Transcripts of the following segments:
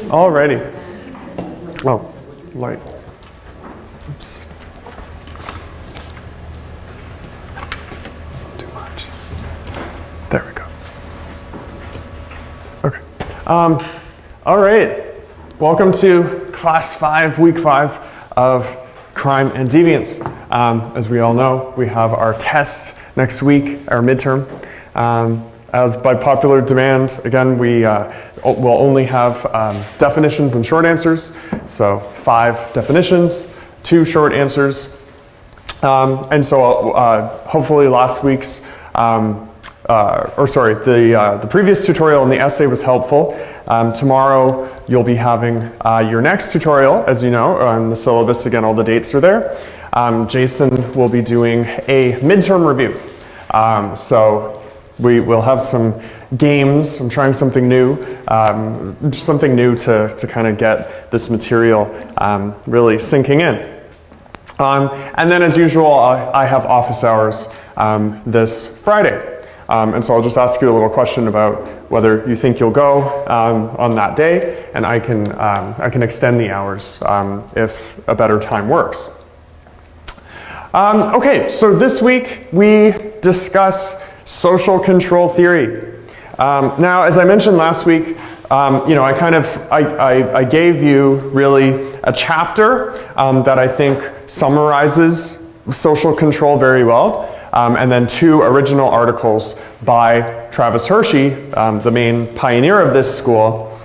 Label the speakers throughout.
Speaker 1: Alrighty. Oh, light. Oops. Doesn't do much. There we go. Okay. All right. Welcome to Class 5, Week 5 of Crime and Deviance. As we all know, we have our test next week, our midterm. As by popular demand, again, we will only have definitions and short answers. So 5 definitions, 2 short answers. And so hopefully last week's, the previous tutorial in the essay was helpful. Tomorrow you'll be having your next tutorial, as you know, on the syllabus. Again, all the dates are there. Jason will be doing a midterm review. So we will have some games. I'm trying something new, to kind of get this material really sinking in. And then as usual, I have office hours this Friday. And so I'll just ask you a little question about whether you think you'll go on that day, and I can extend the hours if a better time works. Okay, so this week we discuss social control theory. Now, as I mentioned last week, I gave you really a chapter that I think summarizes social control very well, and then 2 original articles by Travis Hershey, the main pioneer of this school,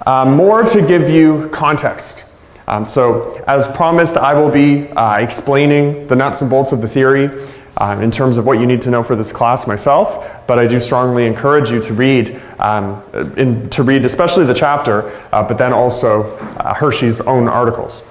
Speaker 1: more to give you context. So, as promised, I will be explaining the nuts and bolts of the theory in terms of what you need to know for this class myself, but I do strongly encourage you to read, especially the chapter, but then also Hershey's own articles.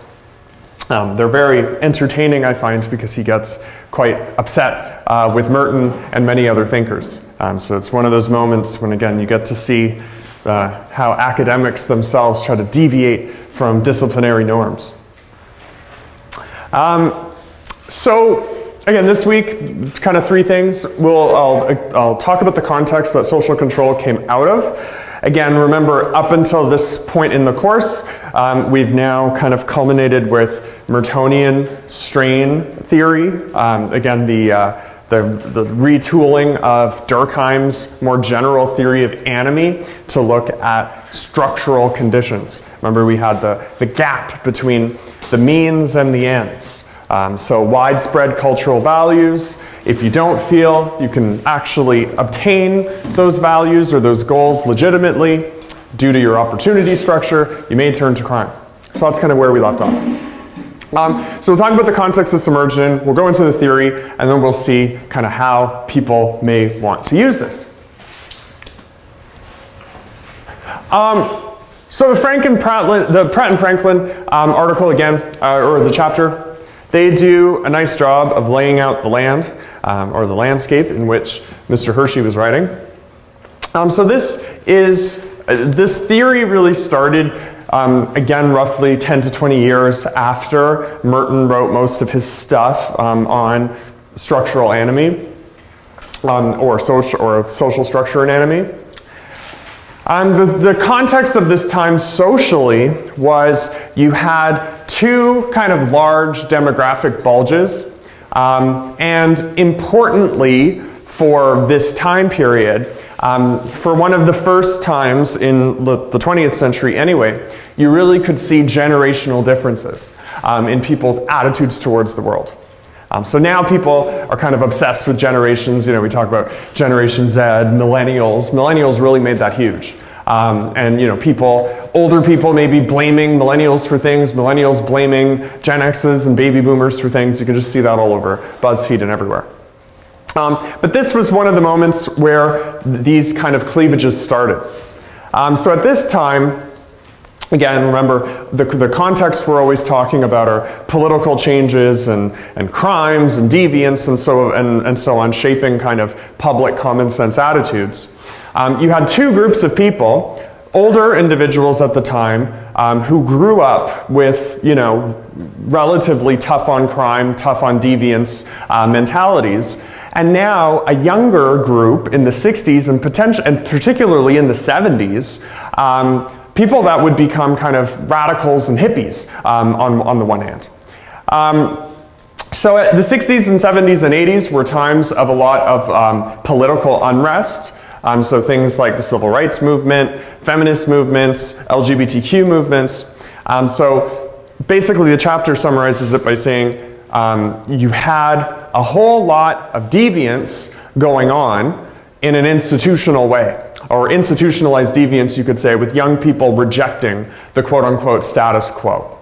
Speaker 1: They're very entertaining, I find, because he gets quite upset with Merton and many other thinkers. So it's one of those moments when, again, you get to see how academics themselves try to deviate from disciplinary norms. So, again, this week, kind of 3 things. I'll talk about the context that social control came out of. Again, remember, up until this point in the course, we've now kind of culminated with Mertonian strain theory. Again, the retooling of Durkheim's more general theory of anomy to look at structural conditions. Remember, we had the gap between the means and the ends. So widespread cultural values. If you don't feel you can actually obtain those values or those goals legitimately due to your opportunity structure, you may turn to crime. So that's kind of where we left off. So we'll talk about the context this emerged in, we'll go into the theory, and then we'll see kind of how people may want to use this. So the Pratt and Franklin article again, or the chapter, they do a nice job of laying out the land, or the landscape in which Mr. Hershey was writing. So this theory really started, again, roughly 10 to 20 years after Merton wrote most of his stuff on structural anomy, or social structure and anomy. The context of this time socially was you had 2 kind of large demographic bulges, and importantly for this time period, for one of the first times in the 20th century anyway, you really could see generational differences in people's attitudes towards the world. So now people are kind of obsessed with generations. You know, we talk about Generation Z, millennials. Millennials really made that huge. And older people may be blaming millennials for things, millennials blaming Gen X's and baby boomers for things. You can just see that all over BuzzFeed and everywhere. But this was one of the moments where these kind of cleavages started. So at this time, Again, remember, the context we're always talking about are political changes and crimes and deviance and so on, shaping kind of public common sense attitudes. You had two groups of people, older individuals at the time, who grew up with, relatively tough on crime, tough on deviance mentalities. And now a younger group in the 60s and particularly in the 70s, people that would become kind of radicals and hippies on the one hand. So the 60s and 70s and 80s were times of a lot of political unrest. So things like the civil rights movement, feminist movements, LGBTQ movements. So basically the chapter summarizes it by saying you had a whole lot of deviance going on in an institutional way, or institutionalized deviance, you could say, with young people rejecting the quote-unquote status quo.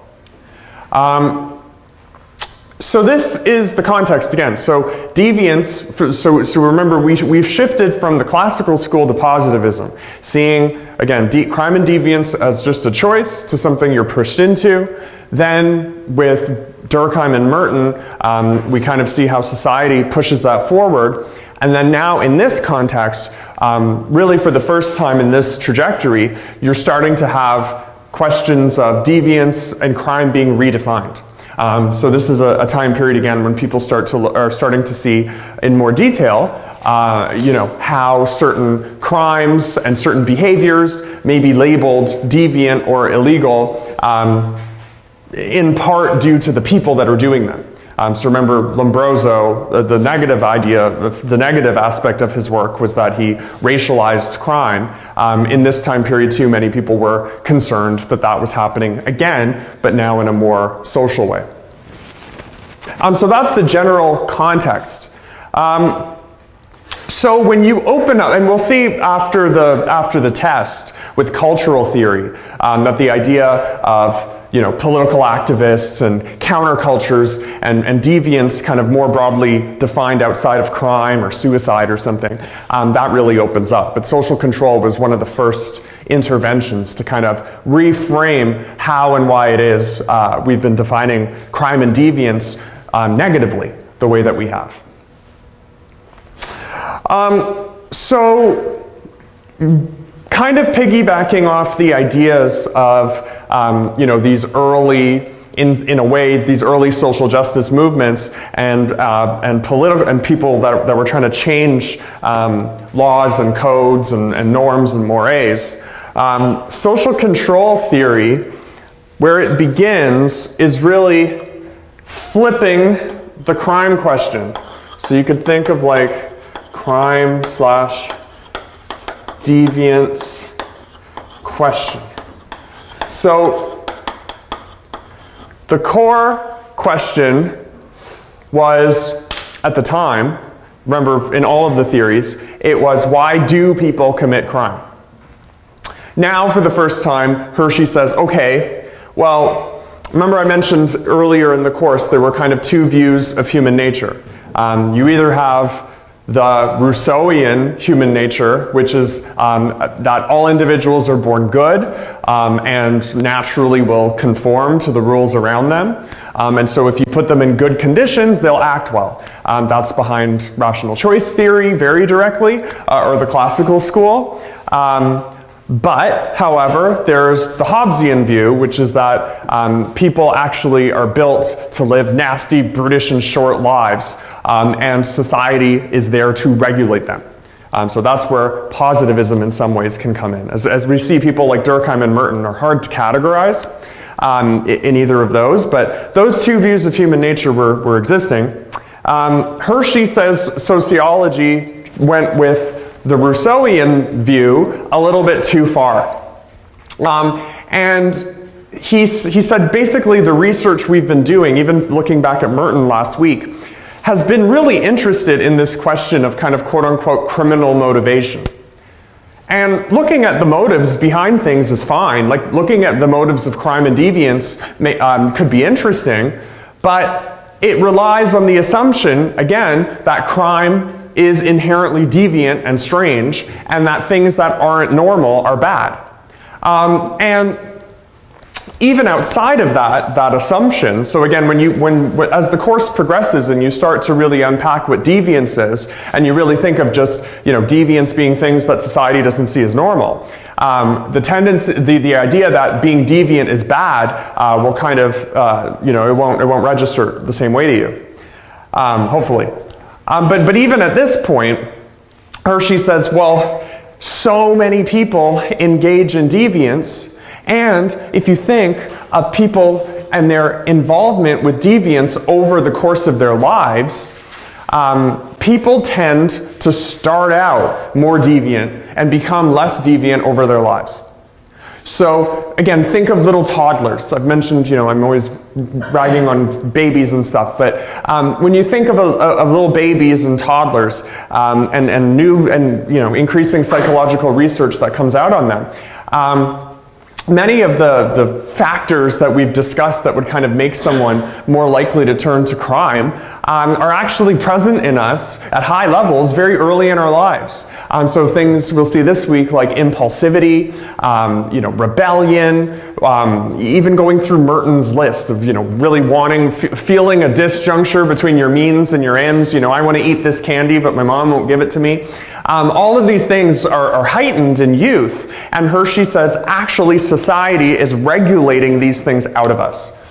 Speaker 1: So this is the context again. So deviance, so remember we've shifted from the classical school to positivism, seeing, again, crime and deviance as just a choice to something you're pushed into. Then with Durkheim and Merton, we kind of see how society pushes that forward. And then now in this context, really for the first time in this trajectory, you're starting to have questions of deviance and crime being redefined. So this is a time period again when people are starting to see in more detail, how certain crimes and certain behaviors may be labeled deviant or illegal, in part due to the people that are doing them. So remember Lombroso, the negative aspect of his work was that he racialized crime. In this time period too, many people were concerned that that was happening again, but now in a more social way. So that's the general context. So when you open up, and we'll see after the test with cultural theory, that the idea of political activists and countercultures and deviance kind of more broadly defined outside of crime or suicide or something, that really opens up. But social control was one of the first interventions to kind of reframe how and why it is we've been defining crime and deviance negatively the way that we have. So kind of piggybacking off the ideas of these early, in a way, these early social justice movements and people that were trying to change laws and codes and norms and mores. Social control theory, where it begins, is really flipping the crime question. So you could think of like crime / deviance question. So the core question was, at the time, remember in all of the theories, it was, why do people commit crime? Now, for the first time, Hershey says, okay, well, remember I mentioned earlier in the course there were kind of two views of human nature. You either have the Rousseauian human nature, which is that all individuals are born good and naturally will conform to the rules around them. And so if you put them in good conditions, they'll act well. That's behind rational choice theory very directly, or the classical school. But, however, there's the Hobbesian view, which is that people actually are built to live nasty, brutish, and short lives, and society is there to regulate them. So that's where positivism in some ways can come in. As we see, people like Durkheim and Merton are hard to categorize in either of those, but those two views of human nature were existing. Hershey says sociology went with the Rousseauian view a little bit too far. And he said basically the research we've been doing, even looking back at Merton last week, has been really interested in this question of kind of quote-unquote criminal motivation. And looking at the motives behind things is fine. Like looking at the motives of crime and deviance could be interesting, but it relies on the assumption, again, that crime is inherently deviant and strange, and that things that aren't normal are bad. And even outside of that assumption, so again, as the course progresses and you start to really unpack what deviance is, and you really think of just, deviance being things that society doesn't see as normal, the tendency, the idea that being deviant is bad will kind of, it won't register the same way to you, hopefully. But even at this point, Hershey says, well, so many people engage in deviance. And if you think of people and their involvement with deviance over the course of their lives, people tend to start out more deviant and become less deviant over their lives. So again, think of little toddlers. I've mentioned, I'm always ragging on babies and stuff, but when you think of little babies and toddlers and increasing psychological research that comes out on them, many of the factors that we've discussed that would kind of make someone more likely to turn to crime are actually present in us at high levels very early in our lives. So things we'll see this week like impulsivity, rebellion, even going through Merton's list of really feeling a disjuncture between your means and your ends. I want to eat this candy, but my mom won't give it to me. All of these things are heightened in youth, and Hershey says actually society is regulating these things out of us.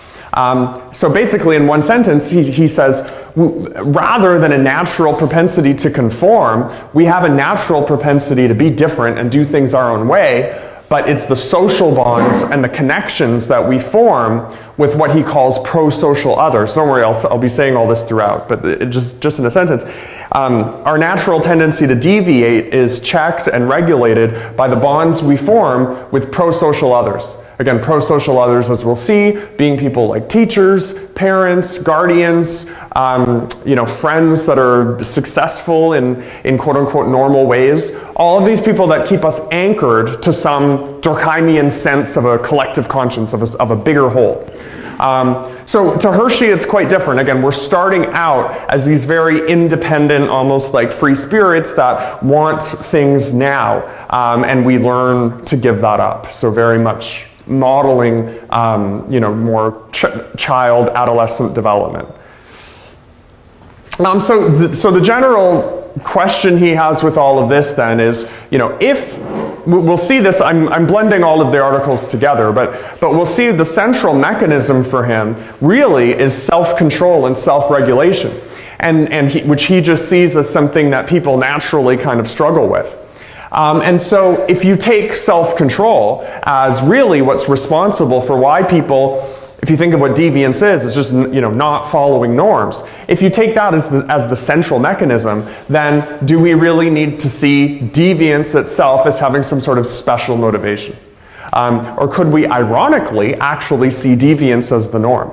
Speaker 1: So basically in one sentence he says, rather than a natural propensity to conform, we have a natural propensity to be different and do things our own way, but it's the social bonds and the connections that we form with what he calls pro-social others. Don't worry, I'll be saying all this throughout, but just in a sentence. Our natural tendency to deviate is checked and regulated by the bonds we form with pro-social others. Again, pro-social others, as we'll see, being people like teachers, parents, guardians, friends that are successful in quote-unquote normal ways. All of these people that keep us anchored to some Durkheimian sense of a collective conscience, of a bigger whole. So to Hershey, it's quite different. Again, we're starting out as these very independent, almost like free spirits that want things now, and we learn to give that up. So very much modeling, more child, adolescent development. So the general question he has with all of this then is, if we'll see this, I'm blending all of the articles together, but we'll see the central mechanism for him really is self-control and self-regulation, which he just sees as something that people naturally kind of struggle with. And so if you take self-control as really what's responsible for why people, if you think of what deviance is, it's just not following norms. If you take that as the central mechanism, then do we really need to see deviance itself as having some sort of special motivation? Or could we ironically actually see deviance as the norm?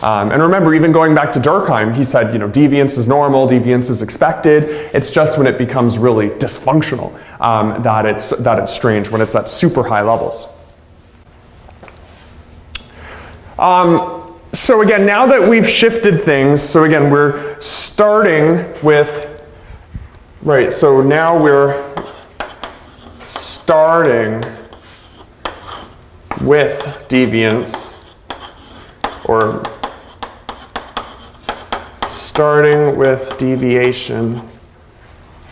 Speaker 1: And remember, even going back to Durkheim, he said, deviance is normal, deviance is expected. It's just when it becomes really dysfunctional that it's strange, when it's at super high levels. So again, now that we've shifted things, so again, we're starting with, right, so now we're starting with deviance, or starting with deviation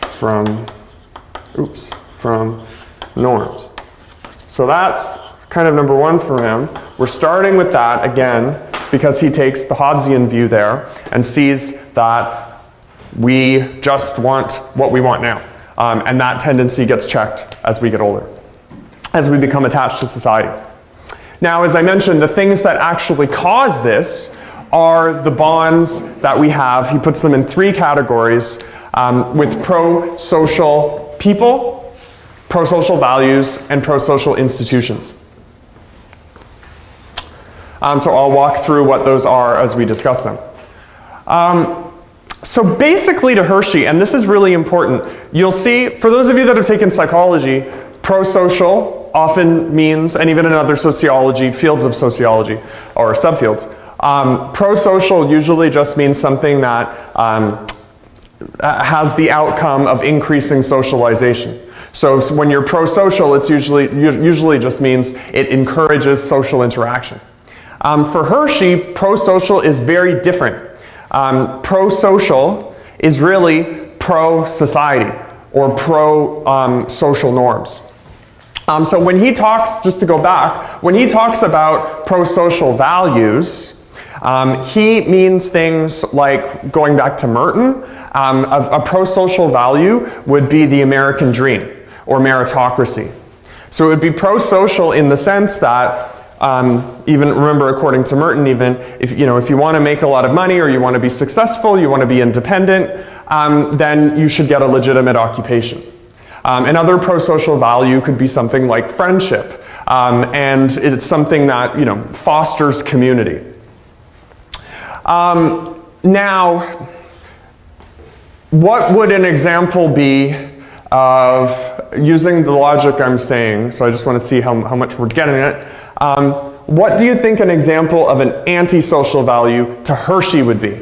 Speaker 1: from norms. So that's kind of number one for him. We're starting with that again because he takes the Hobbesian view there and sees that we just want what we want now. And that tendency gets checked as we get older, as we become attached to society. Now, as I mentioned, the things that actually cause this are the bonds that we have. He puts them in three categories with pro-social people, pro-social values, and pro-social institutions. So I'll walk through what those are as we discuss them. So basically to Hershey, and this is really important, you'll see, for those of you that have taken psychology, pro-social often means, and even in other sociology, fields of sociology, or subfields, pro-social usually just means something that has the outcome of increasing socialization. So when you're pro-social, it's usually just means it encourages social interaction. For Hershey, pro-social is very different. Pro-social is really pro-society or pro-social norms. So when he talks, just to go back, when he talks about pro-social values, he means things like, going back to Merton, a pro-social value would be the American dream or meritocracy. So it would be pro-social in the sense that, even remember, according to Merton, even if you want to make a lot of money or you want to be successful, you want to be independent, then you should get a legitimate occupation. Another pro-social value could be something like friendship, and it's something that fosters community. Now, what would an example be of using the logic I'm saying? So I just want to see how much we're getting it. What do you think an example of an antisocial value to Hershey would be?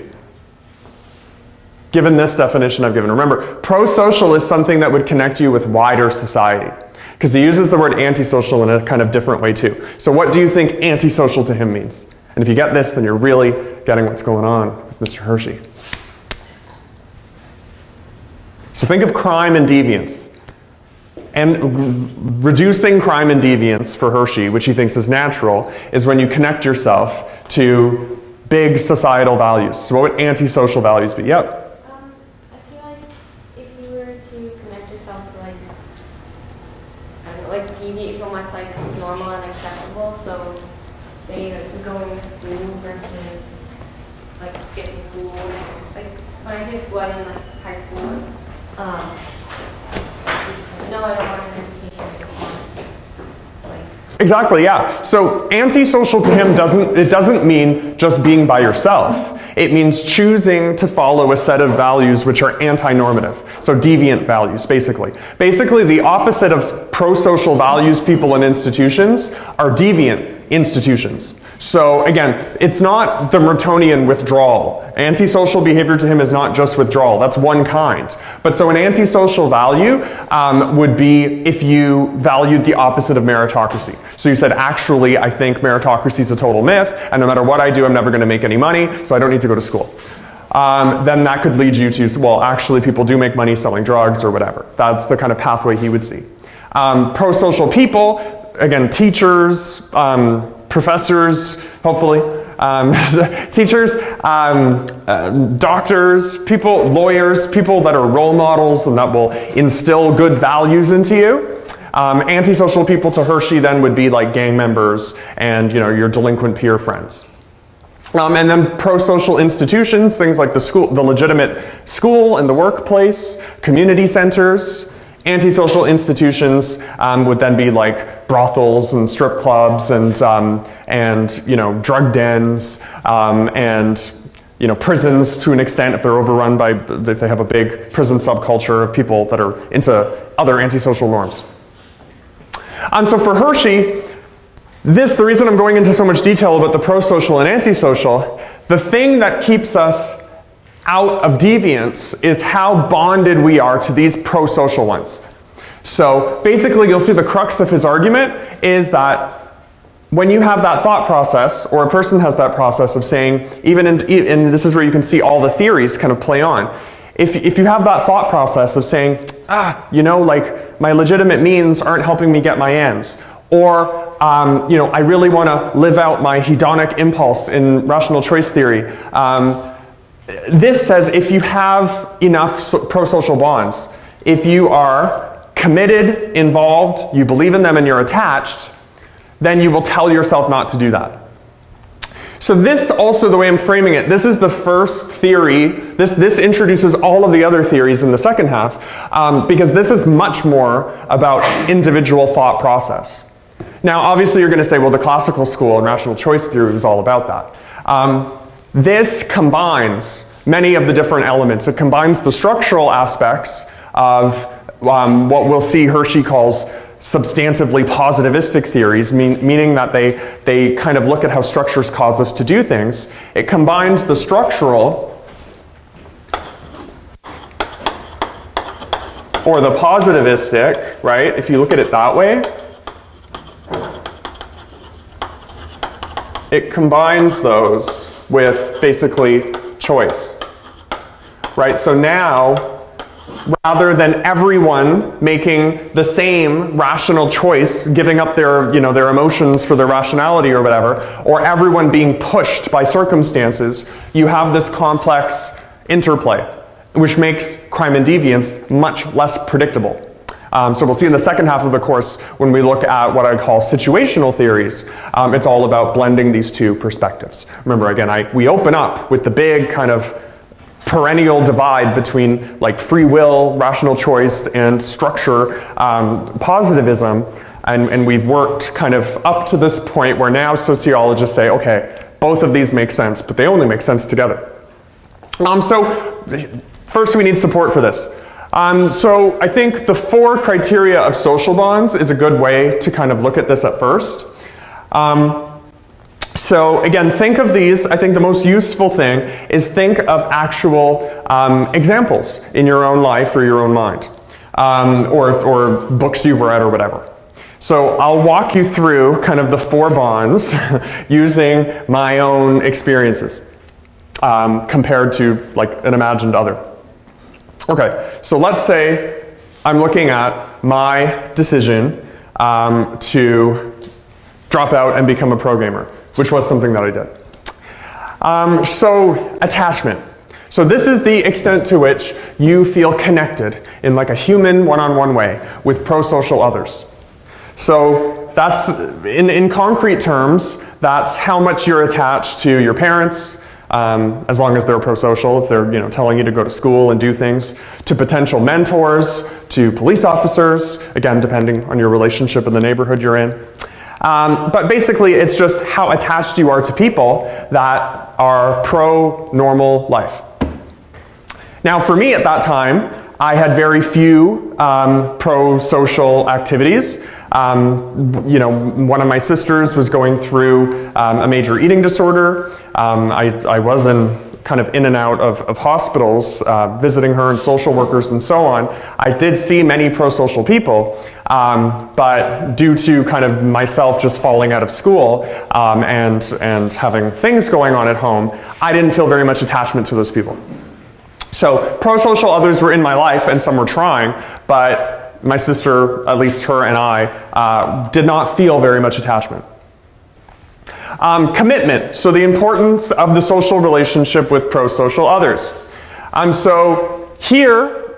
Speaker 1: Given this definition I've given. Remember, pro-social is something that would connect you with wider society. Because he uses the word antisocial in a kind of different way too. So what do you think antisocial to him means? And if you get this, then you're really getting what's going on with Mr. Hershey. So think of crime and deviance. And reducing crime and deviance for Hershey, which he thinks is natural, is when you connect yourself to big societal values. So what would antisocial values be? Yep.
Speaker 2: I feel like if you were to connect yourself to I don't know, deviate from what's normal and acceptable. So say you're going to school versus skipping school. When I say school, I mean high school. No, I don't want an education.
Speaker 1: Exactly, yeah. So antisocial to him doesn't mean just being by yourself. It means choosing to follow a set of values which are anti-normative. So deviant values, basically. Basically, the opposite of pro-social values people in institutions are deviant institutions. So again, it's not the Mertonian withdrawal. Antisocial behavior to him is not just withdrawal. That's one kind. But so an antisocial value would be if you valued the opposite of meritocracy. So you said, actually, I think meritocracy is a total myth, and no matter what I do, I'm never going to make any money, so I don't need to go to school. Then that could lead you to, well, actually, people do make money selling drugs or whatever. That's the kind of pathway he would see. Pro-social people, again, teachers, professors, hopefully, teachers, doctors, lawyers, people that are role models and that will instill good values into you. Antisocial people to Hershey then would be like gang members and your delinquent peer friends. And then pro-social institutions, things like the legitimate school and the workplace, community centers. Antisocial institutions would then be like brothels and strip clubs and drug dens and prisons to an extent if they're overrun by, if they have a big prison subculture of people that are into other antisocial norms. So for Hershey, the reason I'm going into so much detail about the pro-social and antisocial, the thing that keeps us out of deviance is how bonded we are to these pro-social ones. So basically, you'll see the crux of his argument is that when you have that thought process, or a person has that process of saying, and this is where you can see all the theories kind of play on. If you have that thought process of saying, my legitimate means aren't helping me get my ends, or I really want to live out my hedonic impulse in rational choice theory. This says if you have enough pro-social bonds, if you are committed, involved, you believe in them and you're attached, then you will tell yourself not to do that. So this also, the way I'm framing it, this is the first theory. This introduces all of the other theories in the second half, because this is much more about individual thought process. Now, obviously, you're going to say, well, the classical school and rational choice theory is all about that. This combines many of the different elements. It combines the structural aspects of what we'll see Hershey calls substantively positivistic theories, meaning that they kind of look at how structures cause us to do things. It combines the structural or the positivistic, right? If you look at it that way, it combines those with basically choice, right? So now, rather than everyone making the same rational choice, giving up their, their emotions for their rationality or whatever, or everyone being pushed by circumstances, you have this complex interplay, which makes crime and deviance much less predictable. So we'll see in the second half of the course, when we look at what I call situational theories, it's all about blending these two perspectives. Remember, again, we open up with the big kind of perennial divide between like free will, rational choice, and structure, positivism, and we've worked kind of up to this point where now sociologists say, okay, both of these make sense, but they only make sense together. So first we need support for this. So I think the 4 criteria of social bonds is a good way to kind of look at this at first. So again, think of these. I think the most useful thing is think of actual examples in your own life or your own mind, or books you've read or whatever. So I'll walk you through kind of the 4 bonds using my own experiences compared to like an imagined other. Okay, so let's say I'm looking at my decision to drop out and become a pro gamer, which was something that I did. So attachment. So this is the extent to which you feel connected in like a human one-on-one way with pro-social others. So that's, in concrete terms, that's how much you're attached to your parents, as long as they're pro-social, if they're telling you to go to school and do things, to potential mentors, to police officers, again, depending on your relationship in the neighborhood you're in. But basically, it's just how attached you are to people that are pro-normal life. Now, for me at that time, I had very few pro-social activities. One of my sisters was going through a major eating disorder. I was kind of in and out of hospitals, visiting her and social workers and so on. I did see many pro-social people, but due to kind of myself just falling out of school and having things going on at home, I didn't feel very much attachment to those people. So pro-social others were in my life and some were trying, but my sister, at least her and I, did not feel very much attachment. Commitment, so the importance of the social relationship with pro-social others. So here,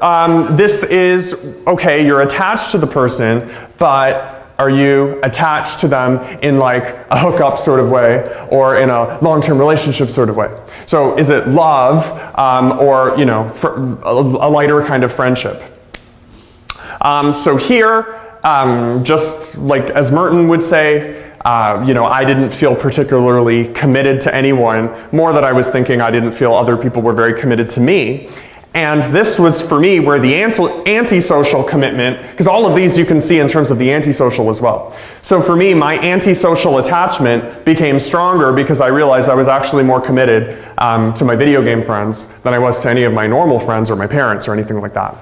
Speaker 1: this is, okay, you're attached to the person, but are you attached to them in like a hookup sort of way or in a long-term relationship sort of way? So is it love or, a lighter kind of friendship? So here, just like as Merton would say, I didn't feel particularly committed to anyone, more that I was thinking I didn't feel other people were very committed to me. And this was for me where the antisocial commitment, because all of these you can see in terms of the antisocial as well. So for me, my antisocial attachment became stronger because I realized I was actually more committed to my video game friends than I was to any of my normal friends or my parents or anything like that.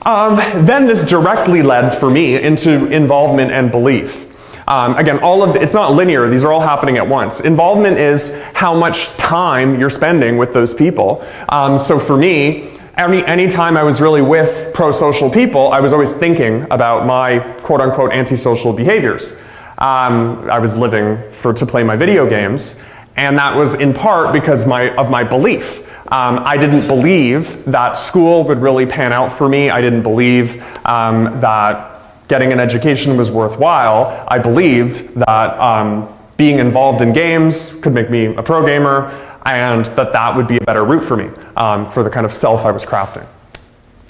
Speaker 1: Then this directly led for me into involvement and belief. Again, it's not linear, these are all happening at once. Involvement is how much time you're spending with those people. So for me, any time I was really with pro-social people, I was always thinking about my quote-unquote antisocial behaviors. I was living to play my video games, and that was in part because of my belief. I didn't believe that school would really pan out for me. I didn't believe that getting an education was worthwhile. I believed that being involved in games could make me a pro gamer and that would be a better route for me for the kind of self I was crafting.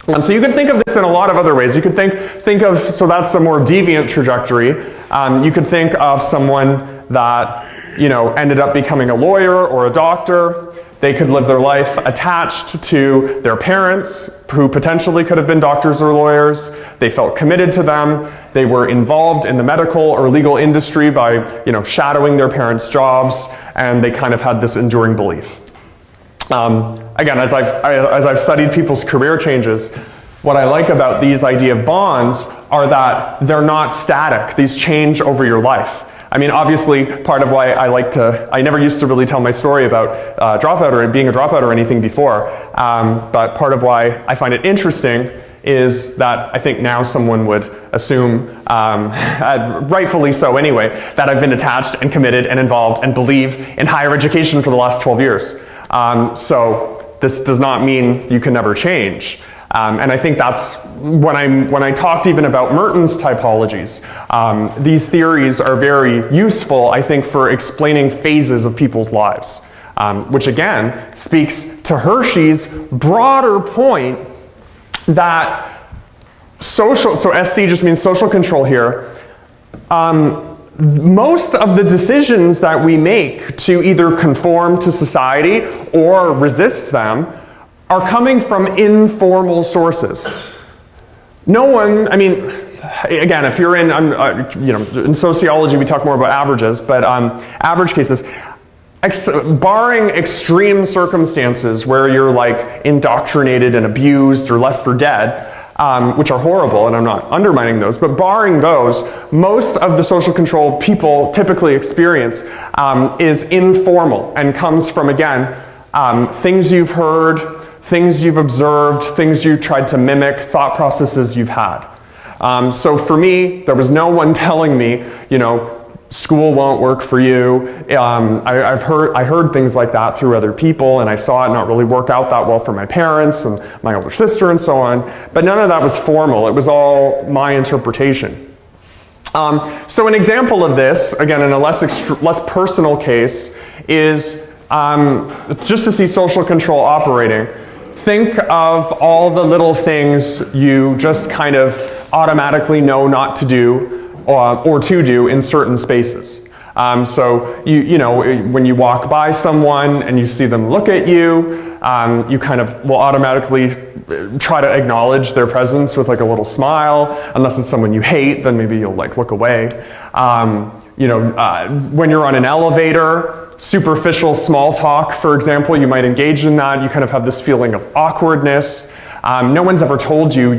Speaker 1: So you could think of this in a lot of other ways. You could think of, so that's a more deviant trajectory. You could think of someone that ended up becoming a lawyer or a doctor. They could live their life attached to their parents, who potentially could have been doctors or lawyers. They felt committed to them. They were involved in the medical or legal industry by, shadowing their parents' jobs, and they kind of had this enduring belief. Again, as I've studied people's career changes, What I like about these idea of bonds are that they're not static. These change over your life. I mean, obviously, part of why I never used to really tell my story about dropout or being a dropout or anything before, but part of why I find it interesting is that I think now someone would assume, rightfully so anyway, that I've been attached and committed and involved and believe in higher education for the last 12 years. So this does not mean you can never change. And I think that's when I talked even about Merton's typologies. These theories are very useful, I think, for explaining phases of people's lives, which again speaks to Hershey's broader point that so SC just means social control here. Most of the decisions that we make to either conform to society or resist them are coming from informal sources. No one, I mean, again, if you're in, in sociology we talk more about averages, but average cases, barring extreme circumstances where you're like indoctrinated and abused or left for dead, which are horrible, and I'm not undermining those, but barring those, most of the social control people typically experience is informal and comes from, again, things you've heard, things you've observed, things you've tried to mimic, thought processes you've had. So for me, there was no one telling me, school won't work for you. I heard things like that through other people, and I saw it not really work out that well for my parents and my older sister and so on. But none of that was formal. It was all my interpretation. So an example of this, again, in a less personal case, is just to see social control operating. Think of all the little things you just kind of automatically know not to do or to do in certain spaces. So when you walk by someone and you see them look at you, you kind of will automatically try to acknowledge their presence with like a little smile. Unless it's someone you hate, then maybe you'll like look away. When you're on an elevator, superficial small talk, for example, you might engage in that. You kind of have this feeling of awkwardness. No one's ever told you,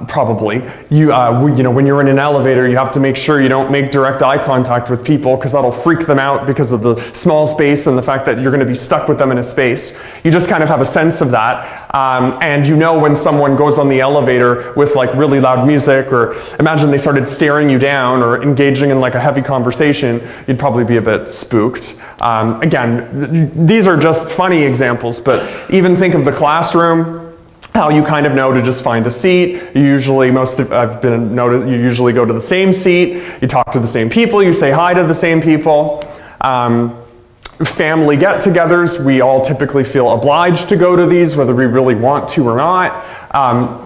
Speaker 1: probably, when you're in an elevator, you have to make sure you don't make direct eye contact with people because that'll freak them out because of the small space and the fact that you're going to be stuck with them in a space. You just kind of have a sense of that. And when someone goes on the elevator with like really loud music, or imagine they started staring you down or engaging in like a heavy conversation, you'd probably be a bit spooked. Again, these are just funny examples, but even think of the classroom. How you kind of know to just find a seat. You usually, you usually go to the same seat, you talk to the same people, you say hi to the same people. Family get-togethers, we all typically feel obliged to go to these, whether we really want to or not.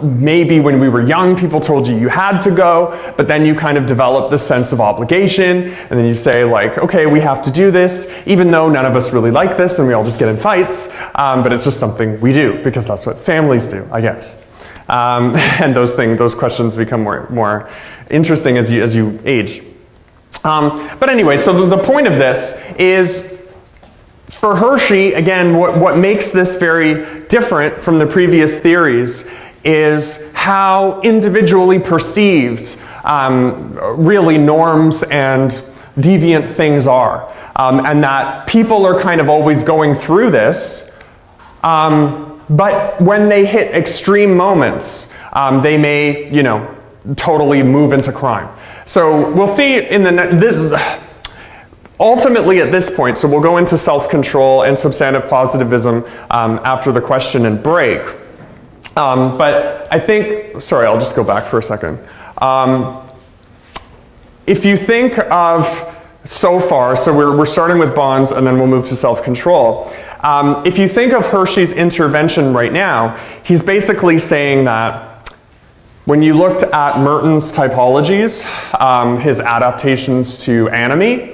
Speaker 1: Maybe when we were young, people told you had to go, but then you kind of develop this sense of obligation, and then you say like, okay, we have to do this, even though none of us really like this, and we all just get in fights, but it's just something we do, because that's what families do, I guess. And those questions become more interesting as you age. But anyway, so the point of this is, for Hershey, again, what makes this very different from the previous theories is how individually perceived really norms and deviant things are. And that people are kind of always going through this, but when they hit extreme moments, they may, totally move into crime. So we'll see in ultimately at this point, so we'll go into self-control and substantive positivism after the question and break. But I think, sorry, I'll just go back for a second. If you think of so far, so we're starting with bonds and then we'll move to self-control. If you think of Hershey's intervention right now, he's basically saying that when you looked at Merton's typologies, his adaptations to anomie,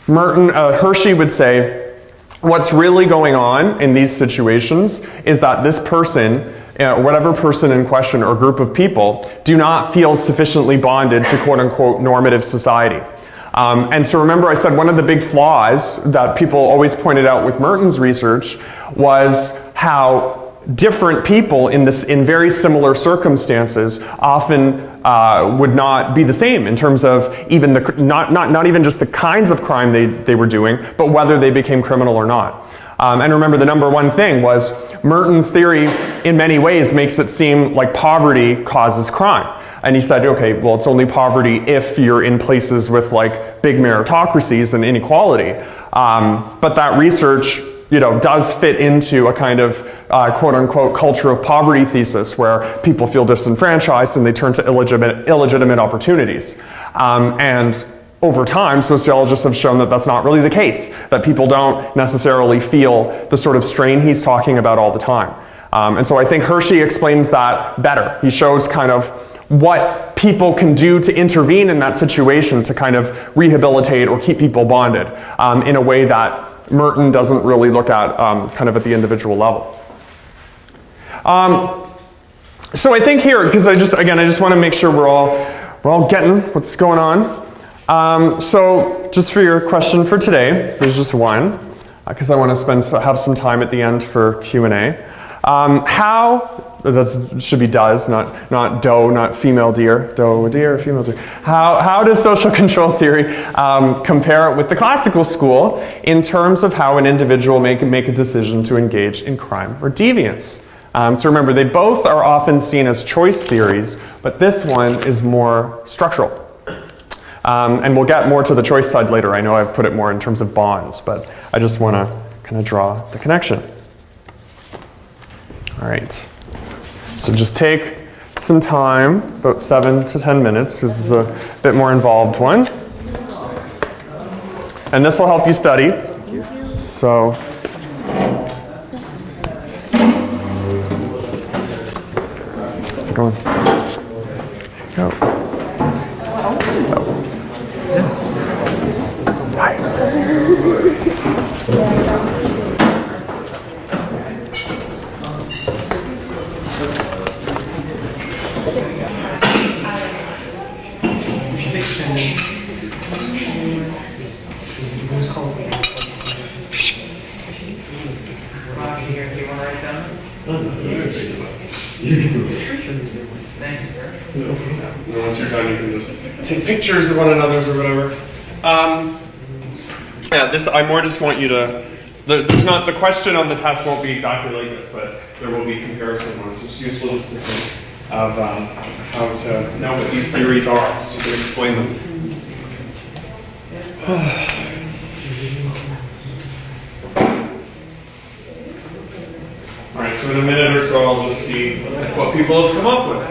Speaker 1: Hershey would say, what's really going on in these situations is that this person, whatever person in question or group of people, do not feel sufficiently bonded to quote-unquote normative society. And so remember I said one of the big flaws that people always pointed out with Merton's research was how different people in very similar circumstances often would not be the same in terms of even not even just the kinds of crime they were doing, but whether they became criminal or not. And remember, the number one thing was Merton's theory in many ways makes it seem like poverty causes crime. And he said, okay, well, it's only poverty if you're in places with like big meritocracies and inequality. But that research, does fit into a kind of quote-unquote culture of poverty thesis where people feel disenfranchised and they turn to illegitimate opportunities. And over time, sociologists have shown that that's not really the case, that people don't necessarily feel the sort of strain he's talking about all the time. And so I think Hershey explains that better. He shows kind of what people can do to intervene in that situation to kind of rehabilitate or keep people bonded in a way that Merton doesn't really look at kind of at the individual level. So I think here, because I just want to make sure we're all getting what's going on. So just for your question for today, there's just one, because I want to have some time at the end for Q&A. That should be does, not doe, not female deer. Doe, deer, female deer. How does social control theory compare with the classical school in terms of how an individual make a decision to engage in crime or deviance? So remember, they both are often seen as choice theories, but this one is more structural. And we'll get more to the choice side later. I know I've put it more in terms of bonds, but I just want to kind of draw the connection. All right. So just take some time, about 7 to 10 minutes. This is a bit more involved one. And this will help you study. So, how's it going? Go. Once you're done, you can just take pictures of one another's or whatever. I more just want you to. There's not the question on the test won't be exactly like this, but there will be comparison ones. It's useful just to think of how to know what these theories are, so you can explain them. All right. So in a minute or so, I'll just see what people have come up with.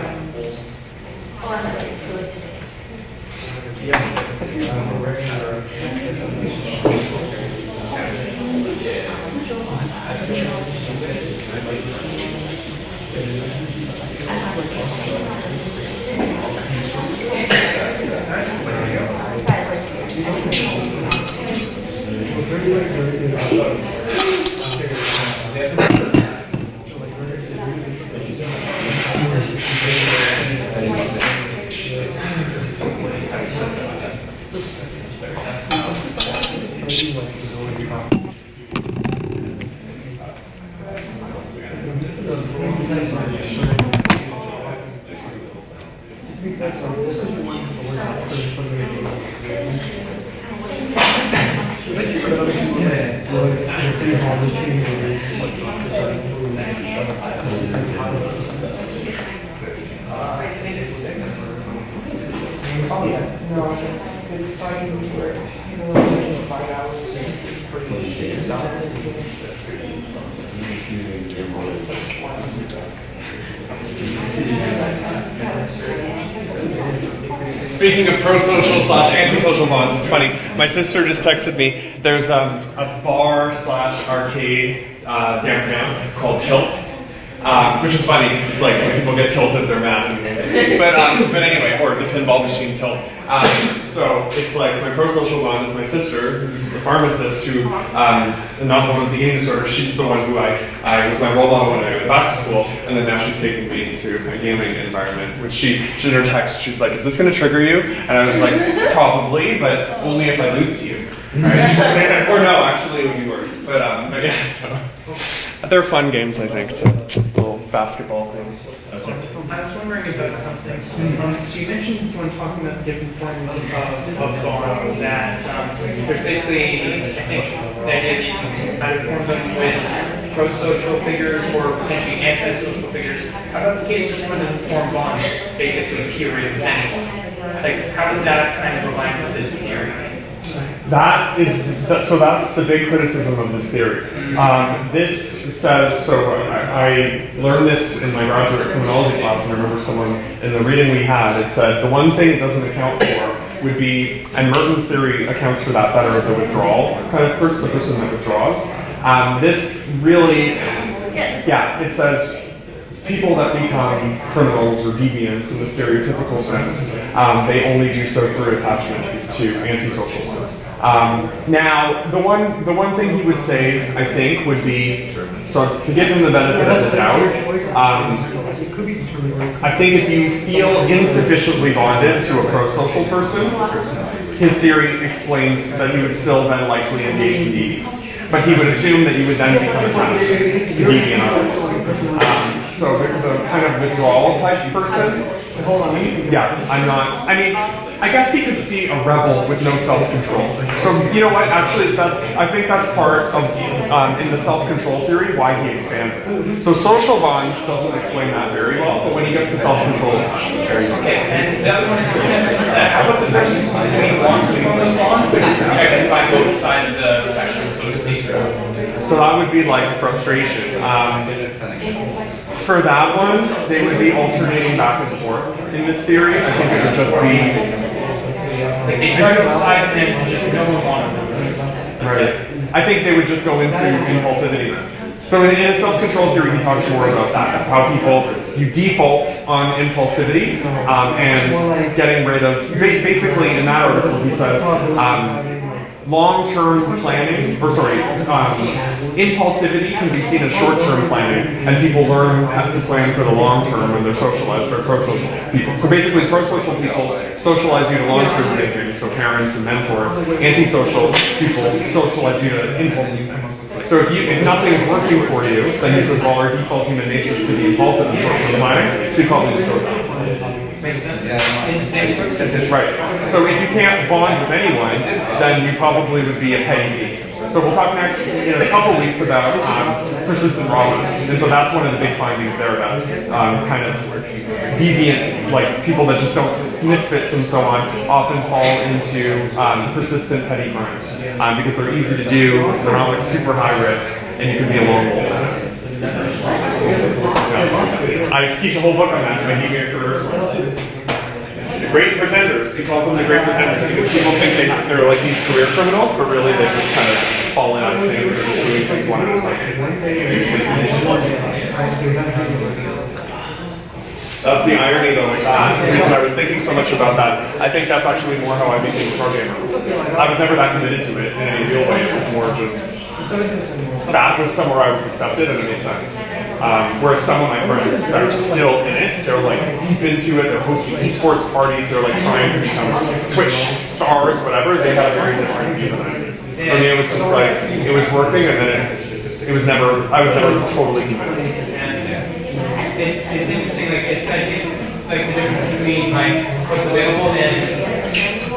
Speaker 1: Speaking of pro-social / antisocial bonds, it's funny. My sister just texted me. There's a bar / arcade downtown. It's called Tilt, which is funny. It's like when people get tilted, they're mad at me. But anyway, or the pinball machine Tilt. So it's like my pro-social bond is my sister, the pharmacist, who not the one with the eating disorder. She's the one who I was my role model when I went back to school, and then now she's taking me into a gaming environment. Which she in her text, she's like, "Is this going to trigger you?" And I was like, "Probably, but only if I lose to you." Right? Or no, actually, it would be worse. But yeah, so They're fun games, I think. So little basketball things.
Speaker 3: I was wondering about something. So you mentioned when talking about the different forms of bonds that there's basically, I think, the idea that you can kind of form them with pro-social figures or potentially anti-social figures. How about the case where someone doesn't form bonds, basically period dependent? Like, how did that kind of align with this theory?
Speaker 1: So that's the big criticism of this theory. This says, so I learned this in my graduate criminology class, and I remember someone in the reading we had, it said the one thing it doesn't account for would be, and Merton's theory accounts for that better, the withdrawal kind of person, the person that withdraws. This really, yeah, it says people that become criminals or deviants in the stereotypical sense, they only do so through attachment to antisocial ones. Now, the one thing he would say, I think, would be, so to give him the benefit of the doubt, I think if you feel insufficiently bonded to a pro-social person, his theory explains that he would still then likely engage in deviance. But he would assume that you would then become attached to deviant others. So the kind of withdrawal type person, yeah, I'm not, I mean, I guess he could see a rebel with no self-control. So you know what, actually, I think that's part of, in the self-control theory, why he expands it. So social bonds doesn't explain that very well, but when he gets to self-control, it's very good.
Speaker 3: Okay, and the other one is, how about the person who wants to form those bonds, but is projected by both sides of the spectrum, so to speak?
Speaker 1: So that would be like frustration. For that one, they would be alternating back and forth in this theory. I think it would just be
Speaker 3: like they try to decide and then just no one wants them.
Speaker 1: Right. I think they would just go into impulsivity. So in a self-control theory, he talks more about that, how people, you default on impulsivity and getting rid of, basically in that article he says, long-term planning, impulsivity can be seen as short-term planning, and people learn how to plan for the long term when they're socialized by pro-social people. So basically, pro-social people socialize you to long-term thinking, so parents and mentors. Antisocial people socialize you to impulsive things. So if nothing is working for you, then he says, well, our default human nature is to be impulsive and short-term planning, so you probably just go down.
Speaker 3: Makes sense. Yeah.
Speaker 1: Right. So if you can't bond with anyone, then you probably would be a petty thief. So we'll talk next in a couple weeks about persistent robbers. And so that's one of the big findings there about kind of deviant, like people that just don't misfits and so on, often fall into persistent petty crimes because they're easy to do, they're not like super high risk, and you can be a lone wolf. I teach a whole book on that in my deviant career as well. The Great Pretenders. He calls them the Great Pretenders because people think they're like these career criminals, but really they just kind of fall in on the same, they're just doing things one at a time. That's the irony though with that. The reason I was thinking so much about that, I think that's actually more how I became a programmer. I was never that committed to it in any real way. It was more just, that was somewhere I was accepted and it made sense. Whereas some of my friends that are still in it, they're like deep into it, they're hosting esports parties, they're like trying to become Twitch stars, whatever, they had a very different view than I did. For me it was just like, it was working and then it was never, I was never totally convinced.
Speaker 3: It's interesting, like it's like the difference between like what's available and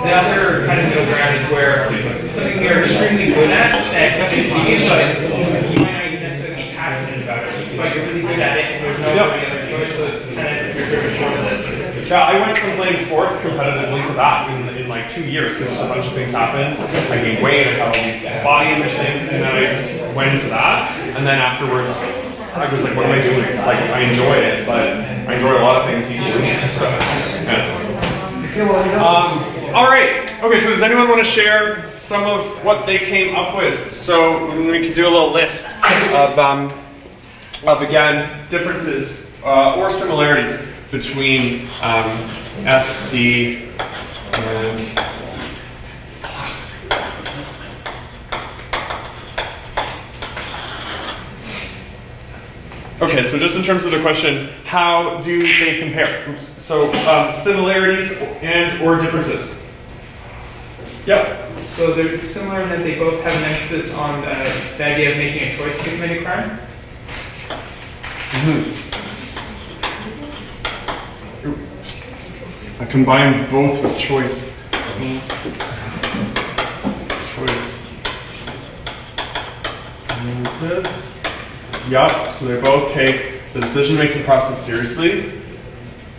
Speaker 3: the other kind of middle ground is where something you're extremely good at that seems to be but you might not even necessarily be passionate about it, but you're really good at it and there's no any other choice, so it's kind of your favorite sport is it.
Speaker 1: Yeah, I went from playing sports competitively to that in like 2 years because just a bunch of things happened. I gained weight, I had all these body image things, and then I just went into that, and then afterwards I was like, what am I doing? Like, I enjoy it, but I enjoy a lot of things equally. So, yeah. All right. Okay, so does anyone want to share some of what they came up with? So we can do a little list of again, differences or similarities between SC and classic. Okay, so just in terms of the question, how do they compare? Oops. So similarities and or differences. Yep.
Speaker 3: So they're similar in that they both have an emphasis on the idea of making a choice to commit a crime.
Speaker 1: I combined both with choice. Choice. Oriented. Yep, so they both take the decision-making process seriously.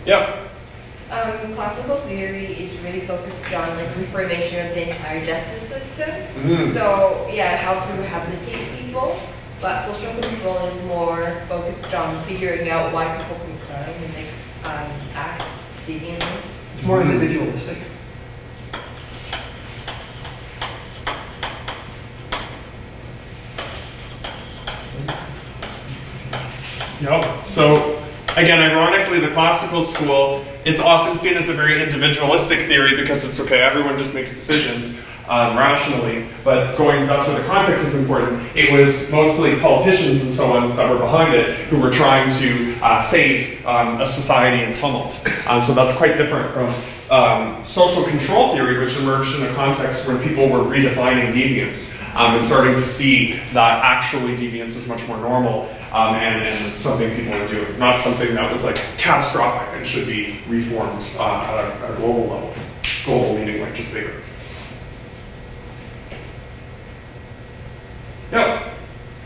Speaker 1: Yep.
Speaker 2: Classical theory is really focused on like reformation of the entire justice system.
Speaker 1: Mm.
Speaker 2: So yeah, how to rehabilitate people. But social control is more focused on figuring out why people can crime and like act deviantly.
Speaker 3: It's more individualistic.
Speaker 1: Yep. So again, ironically, the classical school, it's often seen as a very individualistic theory because it's okay, everyone just makes decisions rationally, but that's where the context is important. It was mostly politicians and so on that were behind it who were trying to save a society in tumult. So that's quite different from social control theory, which emerged in a context when people were redefining deviance and starting to see that actually deviance is much more normal and something people are doing, not something that was like catastrophic and should be reformed at a global level. Global meaning like just bigger. Yep.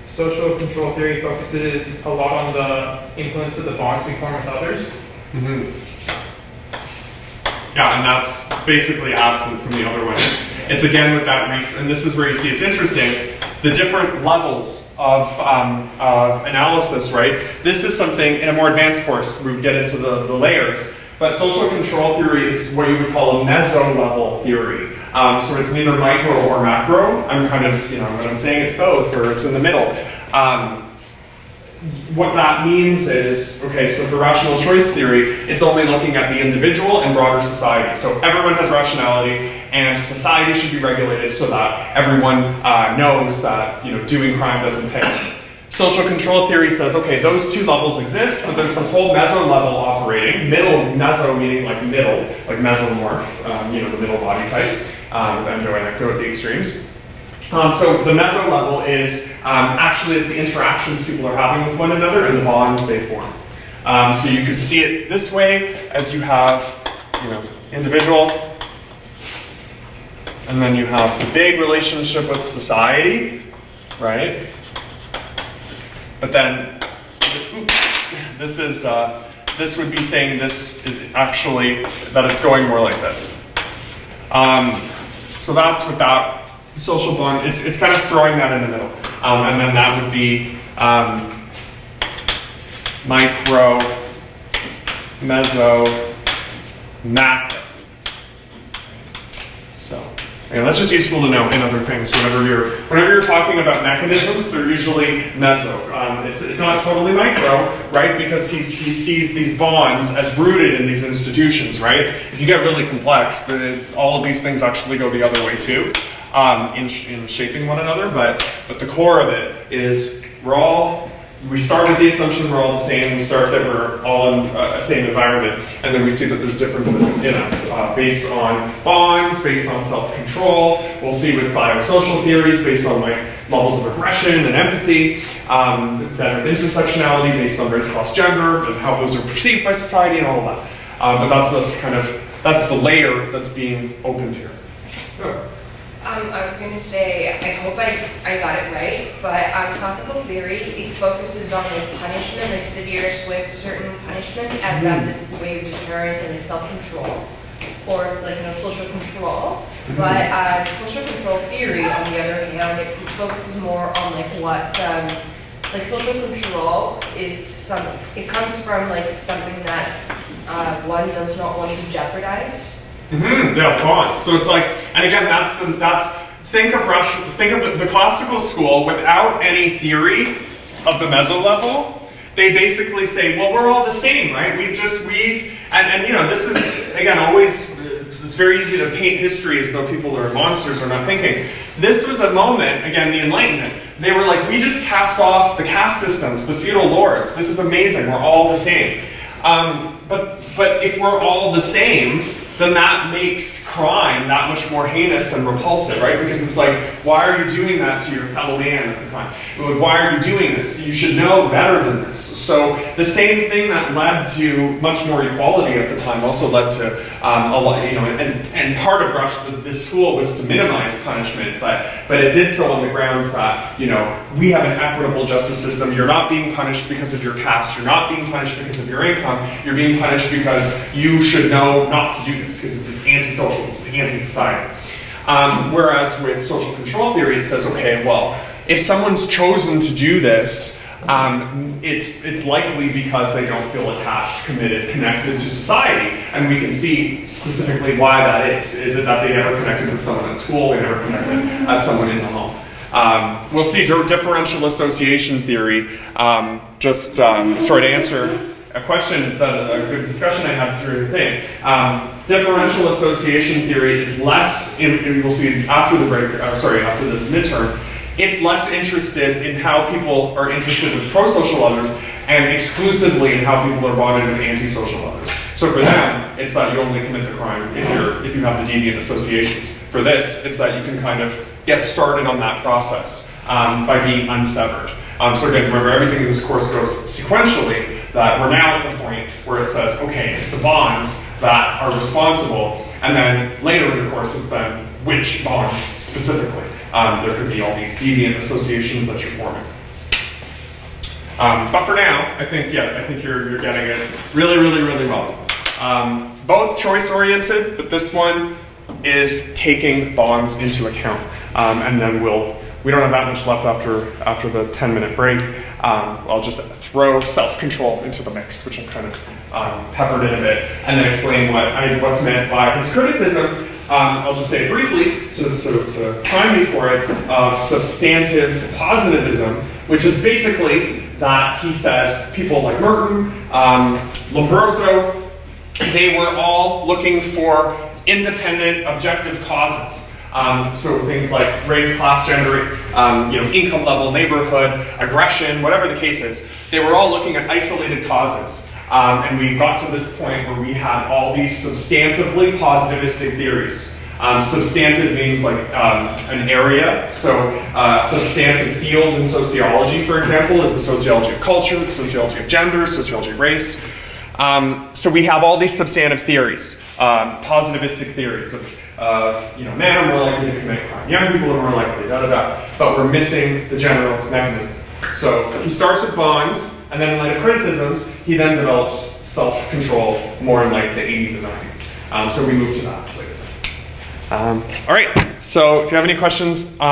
Speaker 3: Social control theory focuses a lot on the influence of the bonds we form with others.
Speaker 1: Mm-hmm. Yeah, and that's basically absent from the other one. It's again with that, and this is where you see it's interesting, the different levels of analysis, right? This is something, in a more advanced course, we would get into the layers, but social control theory is what you would call a meso-level theory. So it's neither micro or macro. I'm kind of, when I'm saying it's both, or it's in the middle. What that means is, okay, so for rational choice theory, it's only looking at the individual and broader society. So everyone has rationality, and society should be regulated so that everyone knows that doing crime doesn't pay. Social control theory says, okay, those two levels exist, but there's this whole meso level operating. Middle, meso meaning like middle, like mesomorph, the middle body type, with endo-anecto at the extremes. So the meso level is actually it's the interactions people are having with one another and the bonds they form. So you could see it this way as you have, individual, and then you have the big relationship with society, right? But then this would be saying this is actually that it's going more like this. So that's what that social bond, it's kind of throwing that in the middle. And then that would be micro, meso, macro. So that's just useful to know in other things. Whenever you're talking about mechanisms, they're usually meso. It's not totally micro, right? Because he sees these bonds as rooted in these institutions, right? If you get really complex, all of these things actually go the other way too. In shaping one another, but the core of it is we start with the assumption we're all the same, we start that we're all in a same environment, and then we see that there's differences in us based on bonds, based on self-control. We'll see with biosocial theories based on levels of aggression and empathy, then with intersectionality based on race, class, gender, and how those are perceived by society and all of that. But that's the layer that's being opened here. Good.
Speaker 2: I was going to say, I hope I got it right, but classical theory, it focuses on punishment, severe with certain punishment as a way of deterrence and self-control, or social control. Mm-hmm. But social control theory, on the other hand, it focuses more on what social control is. It comes from something that one does not want to jeopardize.
Speaker 1: Mm-hmm. Yeah, bonds. So it's and again, think of the classical school without any theory of the meso level. They basically say, well, we're all the same, right? This is again always. It's very easy to paint history as though people are monsters or not thinking. This was a moment, again, the Enlightenment. They were we just cast off the caste systems, the feudal lords. This is amazing. We're all the same. But if we're all the same, then that makes crime that much more heinous and repulsive, right? Because it's like, why are you doing that to your fellow man at the time? Why are you doing this? You should know better than this. So the same thing that led to much more equality at the time also led to a lot, and part of this school was to minimize punishment, but it did so on the grounds that, we have an equitable justice system. You're not being punished because of your caste. You're not being punished because of your income. You're being punished because you should know not to do this, because this is antisocial, this is anti-society. Whereas with social control theory, it says, okay, well, if someone's chosen to do this, it's likely because they don't feel attached, committed, connected to society. And we can see specifically why that is. Is it that they never connected with someone at school, they never connected at someone in the home? We'll see differential association theory. Sorry, to answer a question, a good discussion I had during the thing. Differential association theory is less, and we'll see after the break, after the midterm, it's less interested in how people are interested with pro-social others and exclusively in how people are bonded with antisocial others. So for them, it's that you only commit the crime if you have the deviant associations. For this, it's that you can kind of get started on that process by being unsevered. So again, remember, everything in this course goes sequentially, that we're now at the point where it says, okay, it's the bonds that are responsible, and then later in the course, it's then which bonds specifically. There could be all these deviant associations that you're forming. But for now, I think you're getting it really, really, really well. Both choice-oriented, but this one is taking bonds into account. And then we don't have that much left after the 10-minute break. I'll just throw self-control into the mix, which I've kind of peppered in a bit, and then explain what's meant by his criticism. I'll just say briefly, to prime you for it, of substantive positivism, which is basically that he says people like Merton, Lombroso, they were all looking for independent, objective causes. So things like race, class, gender, income level, neighborhood, aggression, whatever the case is, they were all looking at isolated causes. And we got to this point where we had all these substantively positivistic theories. Substantive means like an area. So substantive field in sociology, for example, is the sociology of culture, the sociology of gender, sociology of race. So we have all these substantive theories, positivistic theories of men are more likely to commit crime, young people are more likely, but we're missing the general mechanism. So he starts with bonds, and then in light of criticisms, he then develops self-control more in like the 80s and 90s. So we move to that later. All right, so if you have any questions, if you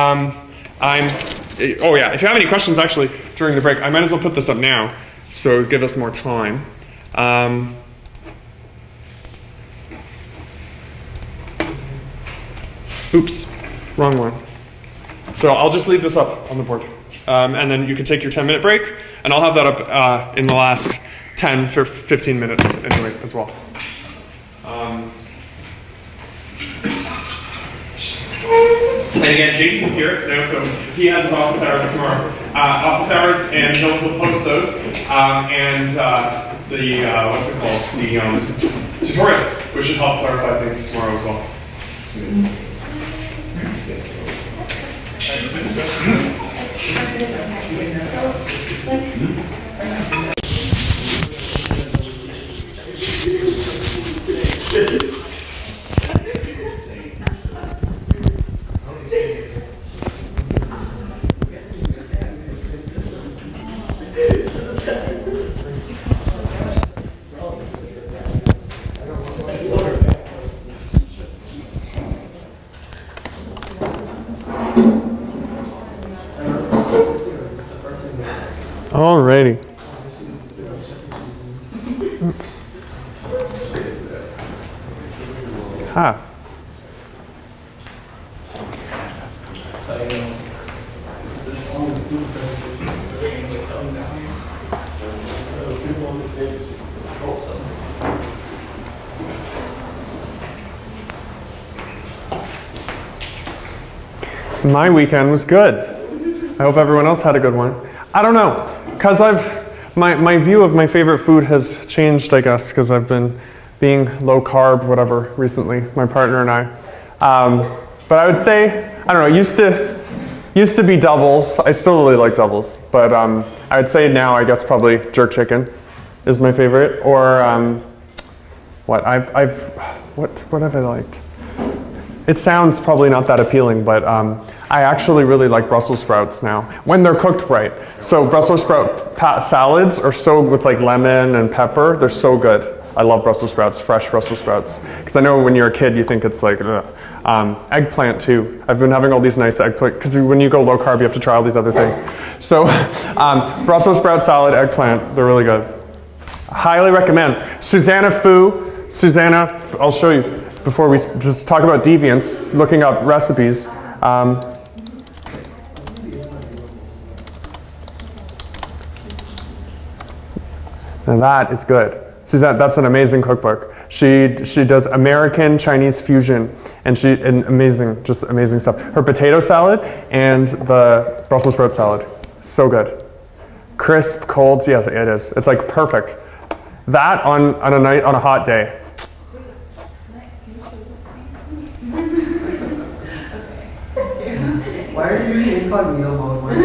Speaker 1: have any questions actually during the break, I might as well put this up now, so give us more time. Oops, wrong one. So I'll just leave this up on the board. And then you can take your 10-minute break, and I'll have that up in the last 10 for 15 minutes anyway as well. And again, Jason's here now, so he has his office hours tomorrow. Office hours, and he'll post those. And the tutorials, which should help clarify things tomorrow as well. Alrighty. Oops. Ha. My weekend was good. I hope everyone else had a good one. I don't know, because my view of my favorite food has changed, I guess, because I've been being low carb, whatever, recently, my partner and I. But I would say, I don't know, used to be doubles. I still really like doubles, but I would say now I guess probably jerk chicken is my favorite. Or what have I liked? It sounds probably not that appealing, but I actually really like Brussels sprouts now when they're cooked right. So Brussels sprout salads are so with like lemon and pepper. They're so good. I love Brussels sprouts, fresh Brussels sprouts. Because I know when you're a kid, you think it's like, eggplant too. I've been having all these nice eggplant, because when you go low carb, you have to try all these other things. So Brussels sprout salad, eggplant, they're really good. Highly recommend. Susanna, I'll show you before we just talk about deviance, looking up recipes. And that is good. Suzanne, that's an amazing cookbook. She does American Chinese fusion, and amazing stuff. Her potato salad and the Brussels sprout salad, so good. Crisp, cold, yeah, it is. It's like perfect. That on a hot day.
Speaker 4: Why are you using incognito mode?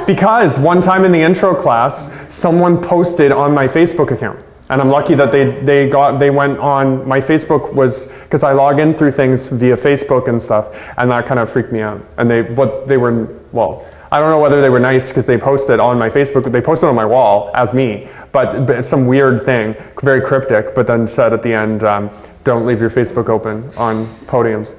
Speaker 1: Because one time in the intro class, someone posted on my Facebook account. And I'm lucky that they went on, my Facebook was, because I log in through things via Facebook and stuff, and that kind of freaked me out. And I don't know whether they were nice because they posted on my Facebook, they posted on my wall as me, but it's some weird thing, very cryptic, but then said at the end, don't leave your Facebook open on podiums.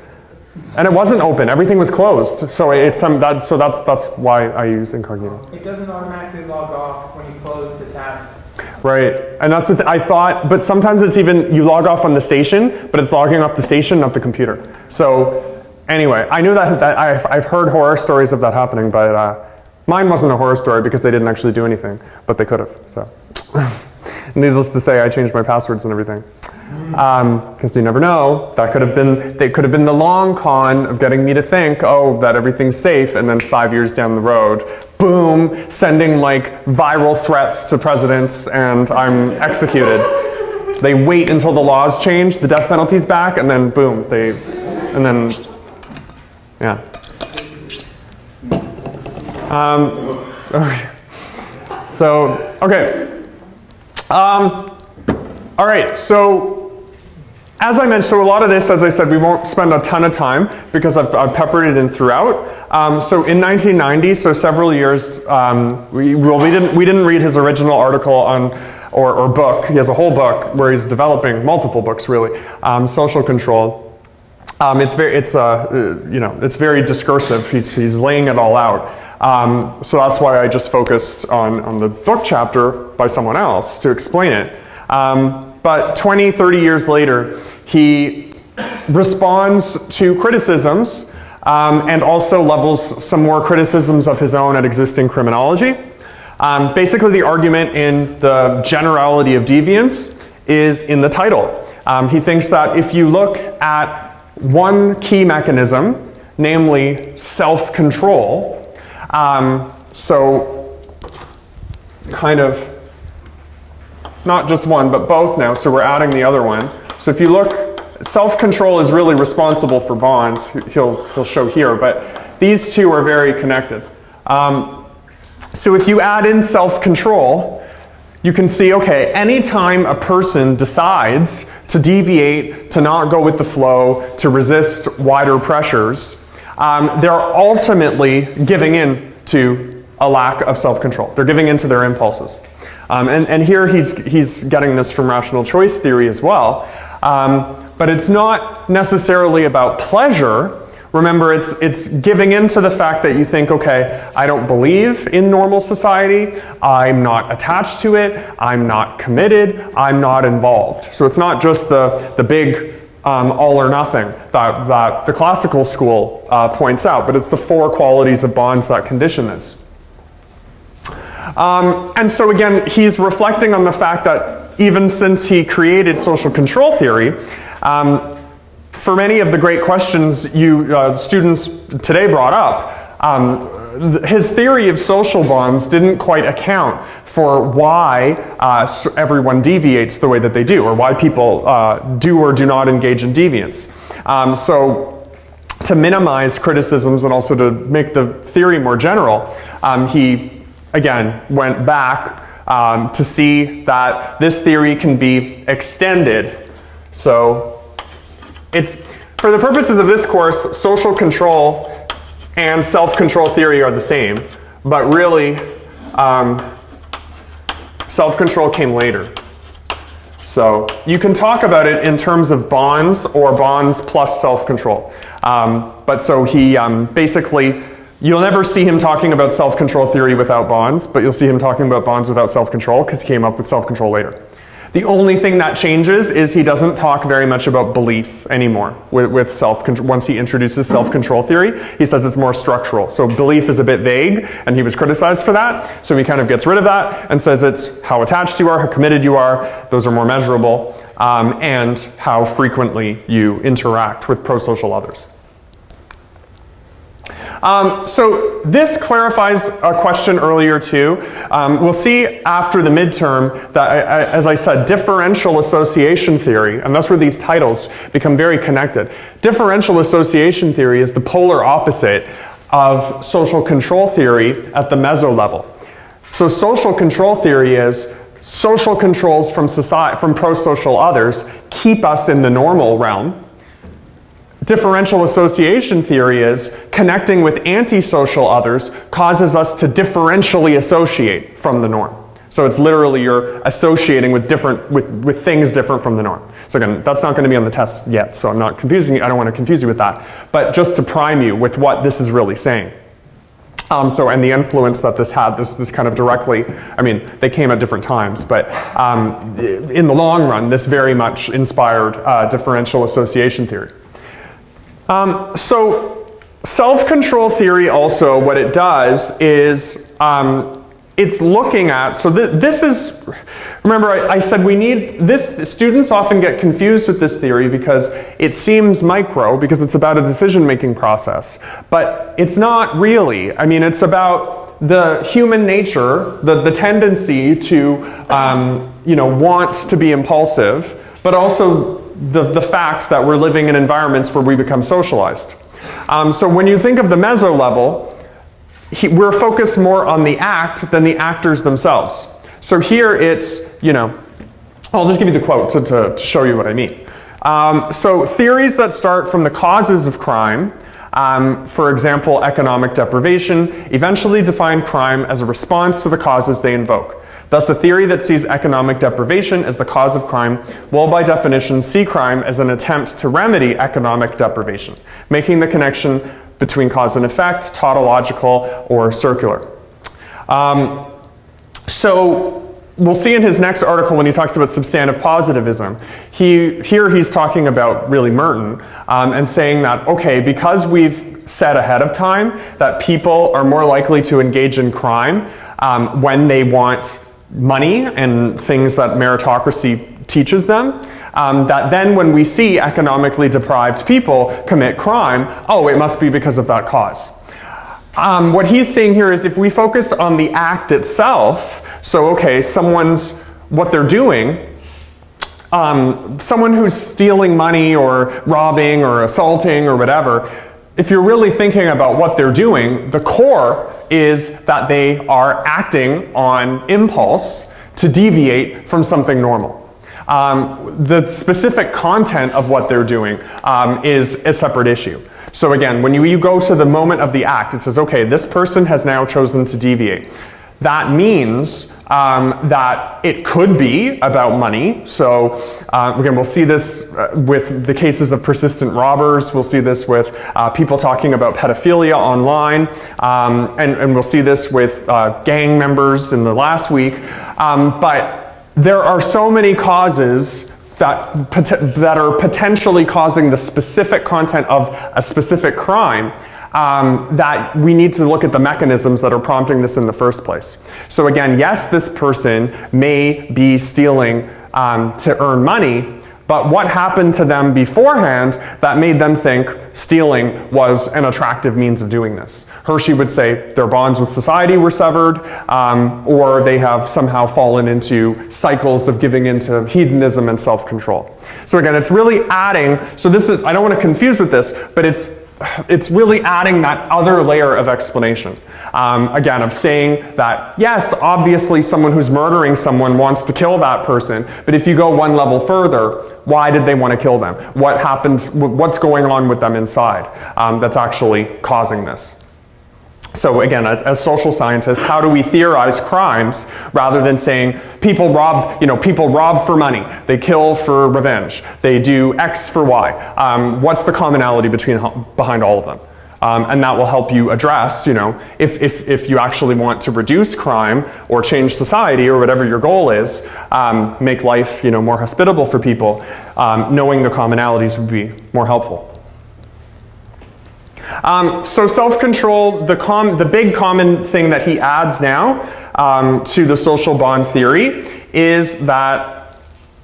Speaker 1: And it wasn't open, everything was closed. So that's why I use incognito.
Speaker 3: It doesn't automatically log off when you close the tabs.
Speaker 1: Right, and that's what I thought, but sometimes it's even, you log off on the station, but it's logging off the station, not the computer. So anyway, I knew that I've heard horror stories of that happening, but mine wasn't a horror story because they didn't actually do anything, but they could have, so. Needless to say, I changed my passwords and everything. Because you never know, they could have been the long con of getting me to think, oh, that everything's safe, and then 5 years down the road, boom, sending like viral threats to presidents, and I'm executed. They wait until the laws change, the death penalty's back, and then boom, yeah. Okay. All right, so as I mentioned, so a lot of this, as I said, we won't spend a ton of time because I've peppered it in throughout. So in 1990, so several years, we didn't read his original article on, or book. He has a whole book where he's developing multiple books really, Social Control. It's very discursive. He's laying it all out. So that's why I just focused on the book chapter by someone else to explain it. But 20, 30 years later, he responds to criticisms and also levels some more criticisms of his own at existing criminology. Basically, the argument in the generality of deviance is in the title. He thinks that if you look at one key mechanism, namely self-control, so kind of not just one, but both now, so we're adding the other one. So if you look, self-control is really responsible for bonds, he'll show here, but these two are very connected. So if you add in self-control, you can see, okay, anytime a person decides to deviate, to not go with the flow, to resist wider pressures, they're ultimately giving in to a lack of self-control. They're giving in to their impulses. And here he's getting this from rational choice theory as well. But it's not necessarily about pleasure. Remember, it's giving in to the fact that you think, okay, I don't believe in normal society, I'm not attached to it, I'm not committed, I'm not involved. So it's not just the big all or nothing that the classical school points out, but it's the four qualities of bonds that condition this. And so again, he's reflecting on the fact that even since he created social control theory, for many of the great questions you students today brought up, his theory of social bonds didn't quite account for why everyone deviates the way that they do, or why people do or do not engage in deviance. So to minimize criticisms and also to make the theory more general, he, again, went back to see that this theory can be extended. So it's, for the purposes of this course, social control and self-control theory are the same, but really self-control came later. So you can talk about it in terms of bonds or bonds plus self-control. But so he basically, you'll never see him talking about self-control theory without bonds, but you'll see him talking about bonds without self-control because he came up with self-control later. The only thing that changes is he doesn't talk very much about belief anymore with self-control. Once he introduces self-control theory, he says it's more structural. So belief is a bit vague, and he was criticized for that. So he kind of gets rid of that and says it's how attached you are, how committed you are, those are more measurable, and how frequently you interact with pro-social others. So this clarifies a question earlier too. We'll see after the midterm that, as I said, differential association theory, and that's where these titles become very connected. Differential association theory is the polar opposite of social control theory at the meso level. So social control theory is social controls from society, from pro-social others keep us in the normal realm. Differential association theory is connecting with antisocial others causes us to differentially associate from the norm. So it's literally you're associating with with things different from the norm. So again, that's not going to be on the test yet, so I'm not confusing you. I don't want to confuse you with that. But just to prime you with what this is really saying. And the influence that this had, this kind of directly, I mean, they came at different times, but in the long run, this very much inspired differential association theory. So self-control theory also, what it does is it's looking at, so this is, remember I said we need, students often get confused with this theory because it seems micro, because it's about a decision-making process, but it's not really. I mean, it's about the human nature, the tendency to, want to be impulsive, but also the fact that we're living in environments where we become socialized. So when you think of the meso level, we're focused more on the act than the actors themselves. So here it's, I'll just give you the quote to show you what I mean. So theories that start from the causes of crime, for example, economic deprivation, eventually define crime as a response to the causes they invoke. Thus, a theory that sees economic deprivation as the cause of crime will, by definition, see crime as an attempt to remedy economic deprivation, making the connection between cause and effect tautological or circular. So we'll see in his next article when he talks about substantive positivism, here he's talking about really Merton and saying that, okay, because we've said ahead of time that people are more likely to engage in crime when they want money and things that meritocracy teaches them, that then when we see economically deprived people commit crime, oh, it must be because of that cause. What he's saying here is if we focus on the act itself, so okay, what they're doing, someone who's stealing money or robbing or assaulting or whatever, if you're really thinking about what they're doing, the core is that they are acting on impulse to deviate from something normal. The specific content of what they're doing is a separate issue. So again, when you go to the moment of the act, it says, okay, this person has now chosen to deviate. That means that it could be about money. So again, we'll see this with the cases of persistent robbers. We'll see this with people talking about pedophilia online. And we'll see this with gang members in the last week. But there are so many causes that are potentially causing the specific content of a specific crime that we need to look at the mechanisms that are prompting this in the first place. So again, yes, this person may be stealing to earn money, But what happened to them beforehand that made them think stealing was an attractive means of doing this? Hershey would say their bonds with society were severed, or they have somehow fallen into cycles of giving into hedonism and self-control. So again, it's really adding, so this is, I don't want to confuse with this, but it's really adding that other layer of explanation. Again, of saying that, yes, obviously someone who's murdering someone wants to kill that person, but if you go one level further, why did they want to kill them? What happened, what's going on with them inside that's actually causing this? So again, as social scientists, how do we theorize crimes rather than saying people rob, people rob for money, they kill for revenge, they do X for Y. What's the commonality behind all of them? And that will help you address, if you actually want to reduce crime or change society or whatever your goal is, make life, more hospitable for people, knowing the commonalities would be more helpful. So self-control, the big common thing that he adds now to the social bond theory is that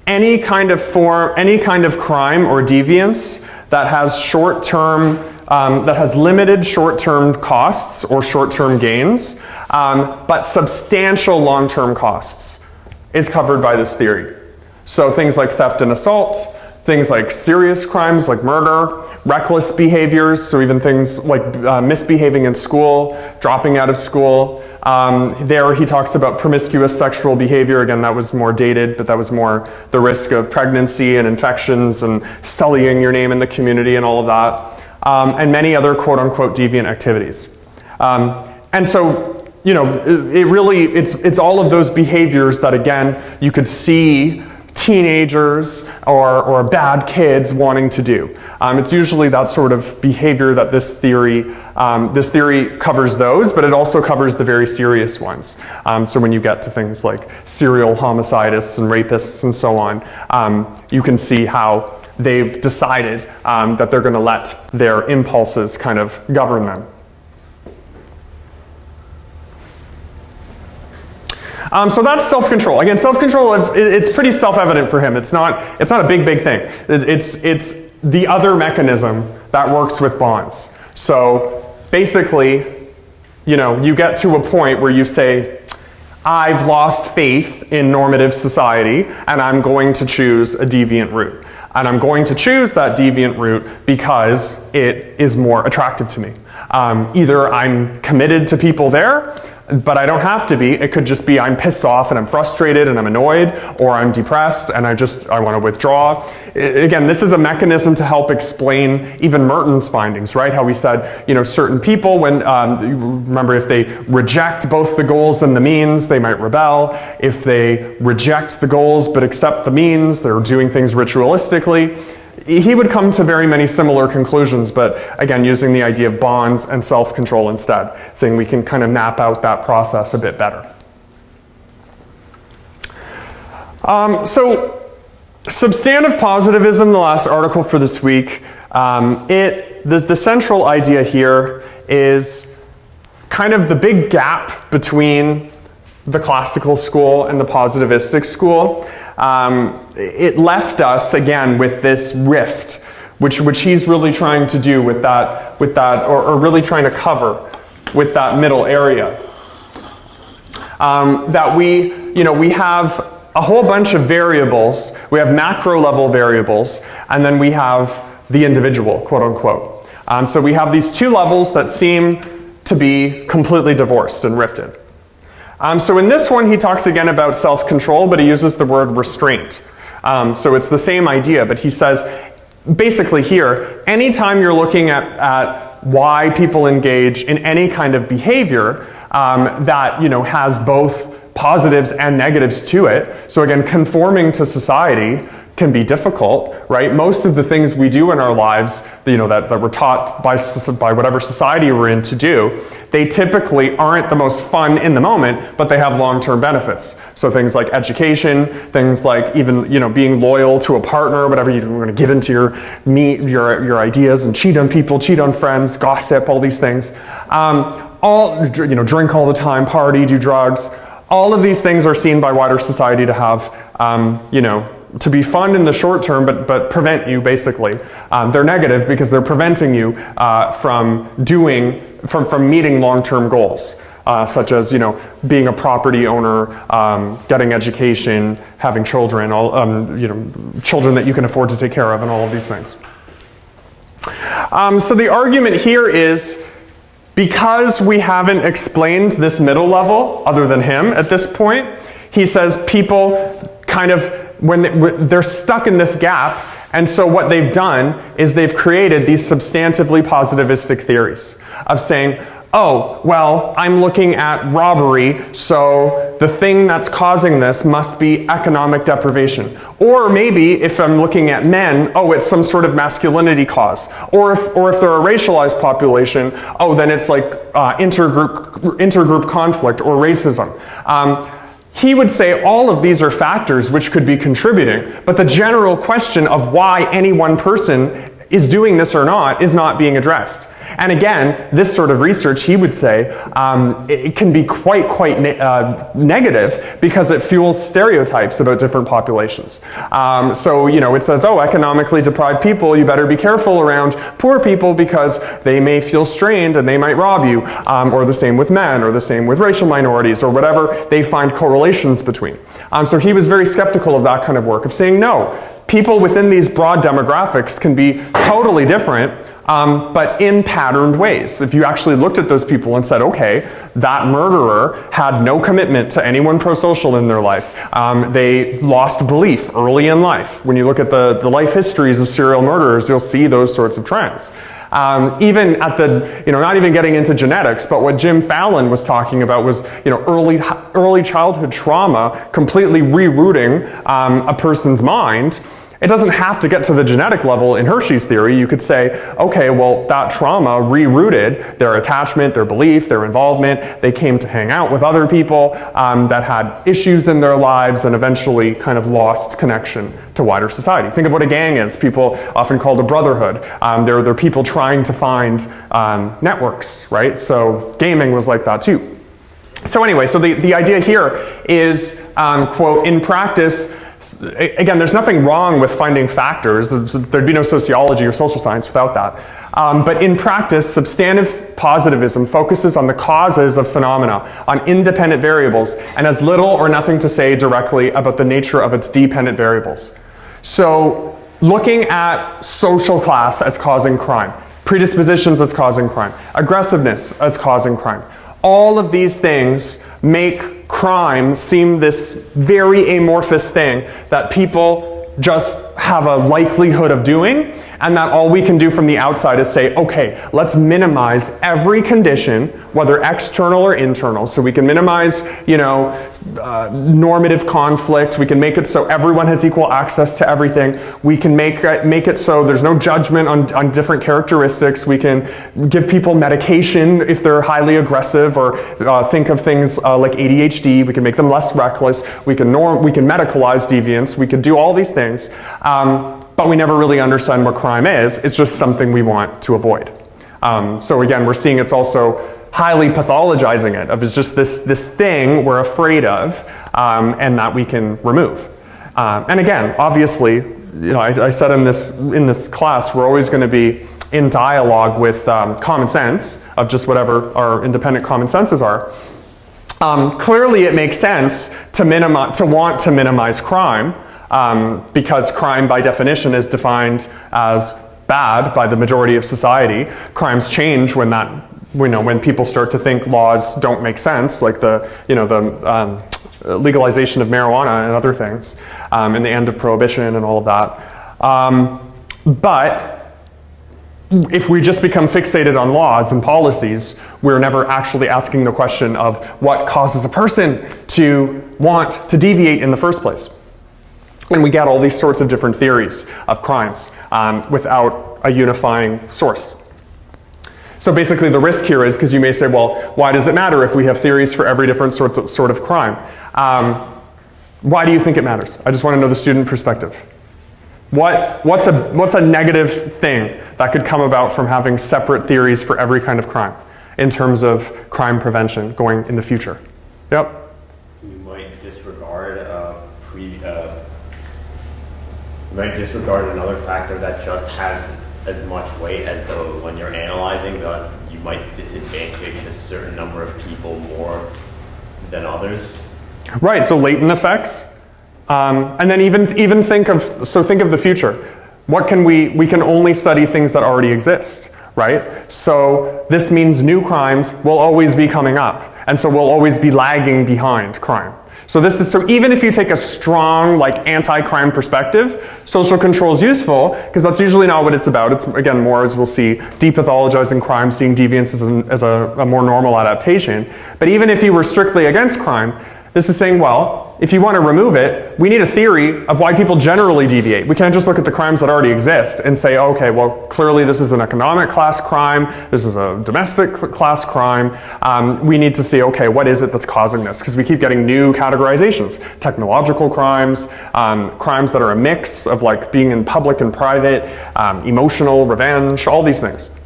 Speaker 1: any kind of crime or deviance that has that has limited short-term costs or short-term gains, but substantial long-term costs is covered by this theory. So things like theft and assault, things like serious crimes like murder, reckless behaviors, so even things like misbehaving in school, dropping out of school. There he talks about promiscuous sexual behavior. Again, that was more dated, but that was more the risk of pregnancy and infections and sullying your name in the community and all of that. And many other quote-unquote deviant activities. And so, it's all of those behaviors that, again, you could see teenagers or bad kids wanting to do. It's usually that sort of behavior that this theory covers those, but it also covers the very serious ones. So when you get to things like serial homicidists and rapists and so on, you can see how they've decided that they're going to let their impulses kind of govern them. So that's self-control. Again, self-control, it's pretty self-evident for him. It's not a big thing. It's the other mechanism that works with bonds. So basically, you get to a point where you say, I've lost faith in normative society, and I'm going to choose a deviant route. And I'm going to choose that deviant route because it is more attractive to me. Either I'm committed to people there, but I don't have to be. It could just be I'm pissed off and I'm frustrated and I'm annoyed, or I'm depressed and I want to withdraw. Again, this is a mechanism to help explain even Merton's findings, right? How we said, certain people, when remember, if they reject both the goals and the means, they might rebel. If they reject the goals but accept the means, they're doing things ritualistically. He would come to very many similar conclusions, but again, using the idea of bonds and self-control instead, saying we can kind of map out that process a bit better. So, substantive positivism, the last article for this week, the central idea here is kind of the big gap between the classical school and the positivistic school. It left us again with this rift, which he's really trying to do with that, or really trying to cover with that middle area. That we have a whole bunch of variables. We have macro level variables, and then we have the individual, quote unquote. So we have these two levels that seem to be completely divorced and rifted. So in this one, he talks again about self-control, but he uses the word restraint. So it's the same idea, but he says, basically here, anytime you're looking at why people engage in any kind of behavior that has both positives and negatives to it. So again, conforming to society can be difficult, right? Most of the things we do in our lives, that we're taught by whatever society we're in to do, they typically aren't the most fun in the moment, but they have long-term benefits. So things like education, things like even being loyal to a partner, whatever you're going to give into your ideas and cheat on people, cheat on friends, gossip, all these things. Drink all the time, party, do drugs. All of these things are seen by wider society to have to be fun in the short term, but prevent you basically. They're negative because they're preventing you from meeting long-term goals. Such as, you know, being a property owner, getting education, having children, you know, children that you can afford to take care of, and all of these things. So the argument here is, because we haven't explained this middle level other than him at this point, he says people kind of, when they're stuck in this gap, and so what they've done is they've created these substantively positivistic theories of saying, oh, well, I'm looking at robbery, so the thing that's causing this must be economic deprivation. Or maybe if I'm looking at men, oh, it's some sort of masculinity cause. Or if they're a racialized population, oh, then it's like intergroup conflict or racism. He would say all of these are factors which could be contributing, but the general question of why any one person is doing this or not is not being addressed. And again, this sort of research, he would say, it can be quite negative because it fuels stereotypes about different populations. So, you know, it says, oh, economically deprived people, you better be careful around poor people because they may feel strained and they might rob you, or the same with men, or the same with racial minorities, or whatever they find correlations between. So he was very skeptical of that kind of work, of saying, no, people within these broad demographics can be totally different, but in patterned ways. If you actually looked at those people and said, okay, that murderer had no commitment to anyone pro-social in their life. They lost belief early in life. When you look at the life histories of serial murderers, you'll see those sorts of trends. Even at the, you know, not even getting into genetics, but what Jim Fallon was talking about was, you know, early childhood trauma completely rerouting a person's mind. It doesn't have to get to the genetic level in Hershey's theory. You could say, okay, well, that trauma rerouted their attachment, their belief, their involvement. They came to hang out with other people that had issues in their lives and eventually kind of lost connection to wider society. Think of what a gang is. People often called a brotherhood. They're people trying to find networks, right? So gaming was like that too. So anyway, so the idea here is, quote, in practice, again, there's nothing wrong with finding factors. There'd be no sociology or social science without that. But in practice, substantive positivism focuses on the causes of phenomena, on independent variables, and has little or nothing to say directly about the nature of its dependent variables. So looking at social class as causing crime, predispositions as causing crime, aggressiveness as causing crime, all of these things make crime seem this very amorphous thing that people just have a likelihood of doing, and that all we can do from the outside is say, okay, let's minimize every condition, whether external or internal. So we can minimize, you know, normative conflict. We can make it so everyone has equal access to everything. We can make it so there's no judgment on different characteristics. We can give people medication if they're highly aggressive, or think of things like ADHD. We can make them less reckless. We can medicalize deviance. We can do all these things. But we never really understand what crime is. It's just something we want to avoid. So again, we're seeing it's also highly pathologizing it, of it's just this thing we're afraid of, and that we can remove. And again, obviously, you know, I said in this class, we're always going to be in dialogue with common sense of just whatever our independent common senses are. Clearly, it makes sense to want to minimize crime. Because crime by definition is defined as bad by the majority of society. Crimes change when people start to think laws don't make sense, like the legalization of marijuana and other things, and the end of prohibition and all of that. But if we just become fixated on laws and policies, we're never actually asking the question of what causes a person to want to deviate in the first place. And we get all these sorts of different theories of crimes without a unifying source. So basically the risk here is, because you may say, well, why does it matter if we have theories for every different sort of crime? Why do you think it matters? I just want to know the student perspective. What's a negative thing that could come about from having separate theories for every kind of crime in terms of crime prevention going in the future?
Speaker 5: You might disregard another factor that just has as much weight as though when you're analyzing, thus you might disadvantage a certain number of people more than others.
Speaker 1: Right, so latent effects. And then even think of the future. What can we can only study things that already exist, right? So this means new crimes will always be coming up, and so we'll always be lagging behind crime. So even if you take a strong like anti-crime perspective, social control is useful because that's usually not what it's about. It's again more, as we'll see, depathologizing crime, seeing deviance as a more normal adaptation. But even if you were strictly against crime, this is saying, well, if you want to remove it, we need a theory of why people generally deviate. We can't just look at the crimes that already exist and say, okay, well, clearly this is an economic class crime, this is a domestic class crime. We need to see, okay, what is it that's causing this? Because we keep getting new categorizations. Technological crimes, crimes that are a mix of like being in public and private, emotional, revenge, all these things.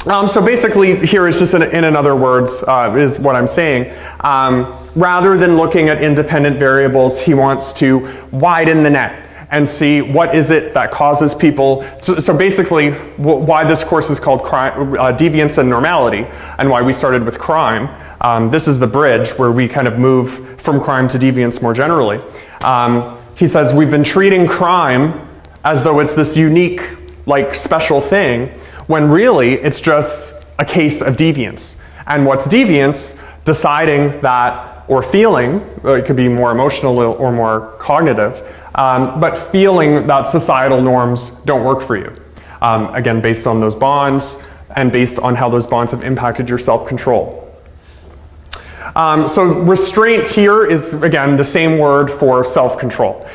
Speaker 1: So basically here is just in other words is what I'm saying. Rather than looking at independent variables, he wants to widen the net and see what is it that causes people. So basically why this course is called Deviance and Normality and why we started with crime. This is the bridge where we kind of move from crime to deviance more generally. He says we've been treating crime as though it's this unique, like special thing, when really it's just a case of deviance. And what's deviance? Deciding that, or feeling, it could be more emotional or more cognitive, but feeling that societal norms don't work for you. Again, based on those bonds and based on how those bonds have impacted your self-control. So restraint here is, again, the same word for self-control.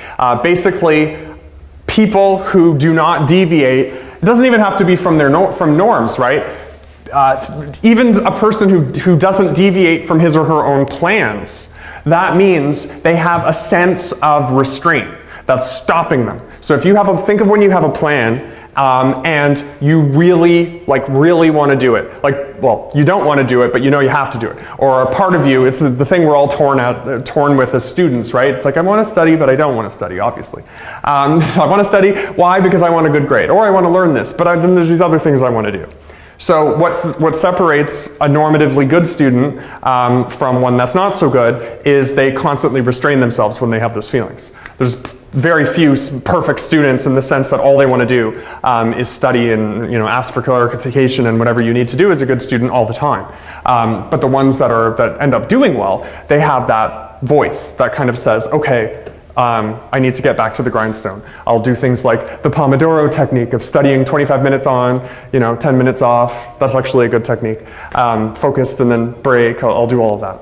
Speaker 1: Basically, people who do not deviate, it doesn't even have to be from from norms, right? Even a person who doesn't deviate from his or her own plans, that means they have a sense of restraint that's stopping them. So if you have think of when you have a plan and you really want to do it. Like, well, you don't want to do it, but you know you have to do it. Or a part of you, it's the thing we're all torn with as students, right? It's like, I want to study, but I don't want to study, obviously. I want to study, why? Because I want a good grade. Or I want to learn this, but then there's these other things I want to do. So what separates a normatively good student from one that's not so good is they constantly restrain themselves when they have those feelings. There's very few perfect students in the sense that all they want to do is study and ask for clarification and whatever you need to do as a good student all the time. But the ones that end up doing well, they have that voice that kind of says, okay, I need to get back to the grindstone. I'll do things like the Pomodoro technique of studying 25 minutes on, 10 minutes off. That's actually a good technique. Focused and then break. I'll do all of that.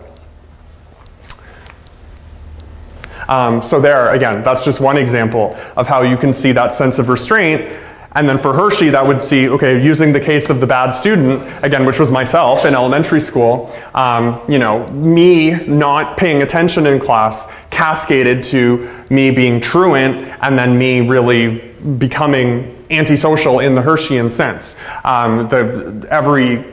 Speaker 1: So there, again, that's just one example of how you can see that sense of restraint. And then for Hershey, that would see, okay, using the case of the bad student, again, which was myself in elementary school, me not paying attention in class cascaded to me being truant and then me really becoming antisocial in the Hersheian sense. Every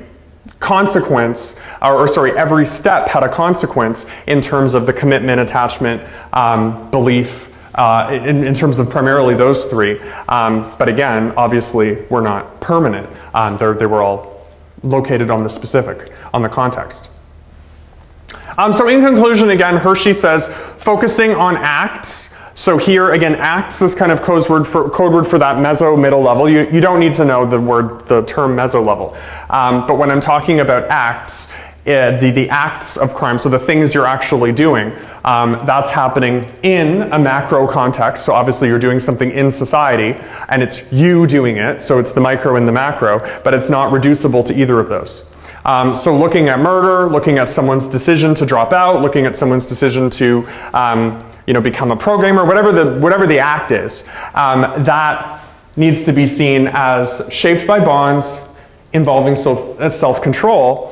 Speaker 1: consequence, every step had a consequence in terms of the commitment, attachment, belief, in terms of primarily those three. But again, obviously, we're not permanent. They were all located on the specific, on the context. So in conclusion, again, Hershey says, focusing on acts. So here, again, acts is kind of code word for that meso middle level. You don't need to know the term meso level. But when I'm talking about acts, the acts of crime, so the things you're actually doing, that's happening in a macro context. So obviously you're doing something in society, and it's you doing it, so it's the micro and the macro, but it's not reducible to either of those. So looking at murder, looking at someone's decision to drop out, looking at someone's decision to become a programmer, whatever the act is, that needs to be seen as shaped by bonds involving self-control,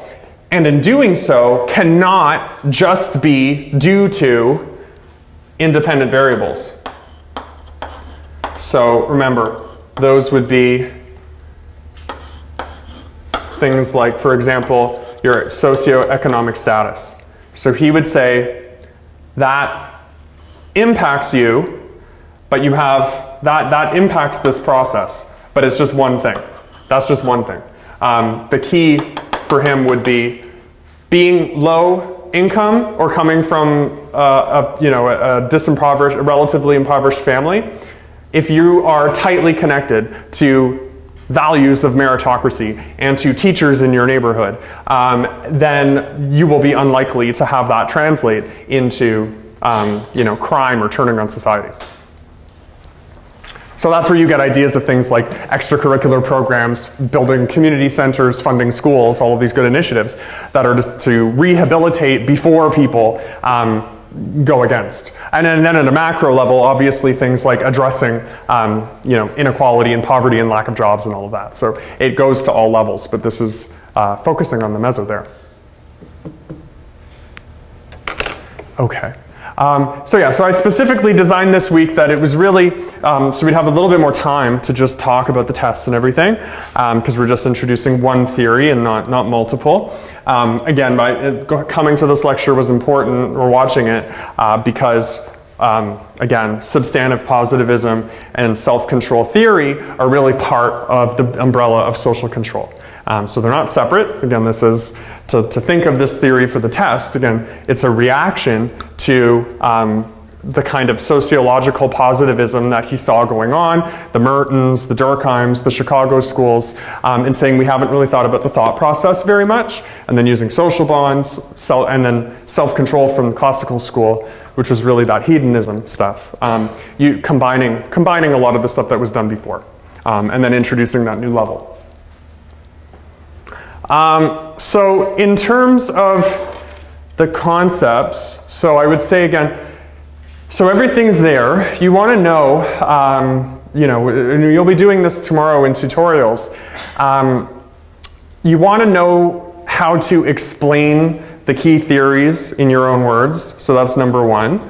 Speaker 1: and in doing so cannot just be due to independent variables. So remember, those would be things like, for example, your socioeconomic status. So he would say that impacts you, but you have, that impacts this process, but it's just one thing. That's just one thing. The key for him would be being low income or coming from a relatively impoverished family. If you are tightly connected to values of meritocracy and to teachers in your neighborhood, then you will be unlikely to have that translate into crime or turning on society. So that's where you get ideas of things like extracurricular programs, building community centers, funding schools, all of these good initiatives that are just to rehabilitate before people go against. And then at a macro level, obviously things like addressing inequality and poverty and lack of jobs and all of that. So it goes to all levels, but this is focusing on the meso there. Okay. So I specifically designed this week that it was really, so we'd have a little bit more time to just talk about the tests and everything, because we're just introducing one theory and not multiple. Again, coming to this lecture was important, or watching it, because, again, substantive positivism and self-control theory are really part of the umbrella of social control. So they're not separate. Again, this is, to think of this theory for the test, again, it's a reaction to the kind of sociological positivism that he saw going on, the Mertens, the Durkheims, the Chicago schools, and saying we haven't really thought about the thought process very much, and then using social bonds, and then self-control from the classical school, which was really that hedonism stuff. Combining a lot of the stuff that was done before, and then introducing that new level. So in terms of the concepts, so I would say again, so everything's there. You want to know, and you'll be doing this tomorrow in tutorials. You want to know how to explain the key theories in your own words. So that's number one.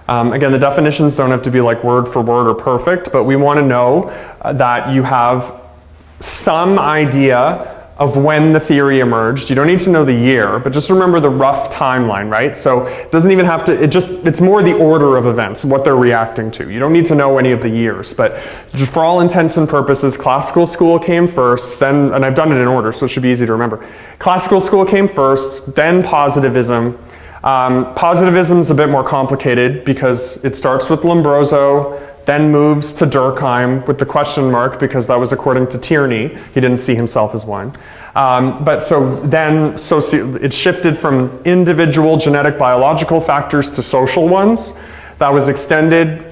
Speaker 1: Again, the definitions don't have to be like word for word or perfect, but we want to know that you have some idea of when the theory emerged. You don't need to know the year, but just remember the rough timeline, right? So it doesn't even have to, it's more the order of events, what they're reacting to. You don't need to know any of the years, but just for all intents and purposes, classical school came first, then, and I've done it in order, so it should be easy to remember. Classical school came first, then positivism. Positivism's a bit more complicated because it starts with Lombroso, then moves to Durkheim with the question mark because that was according to Tierney. He didn't see himself as one. But so then it shifted from individual genetic biological factors to social ones. That was extended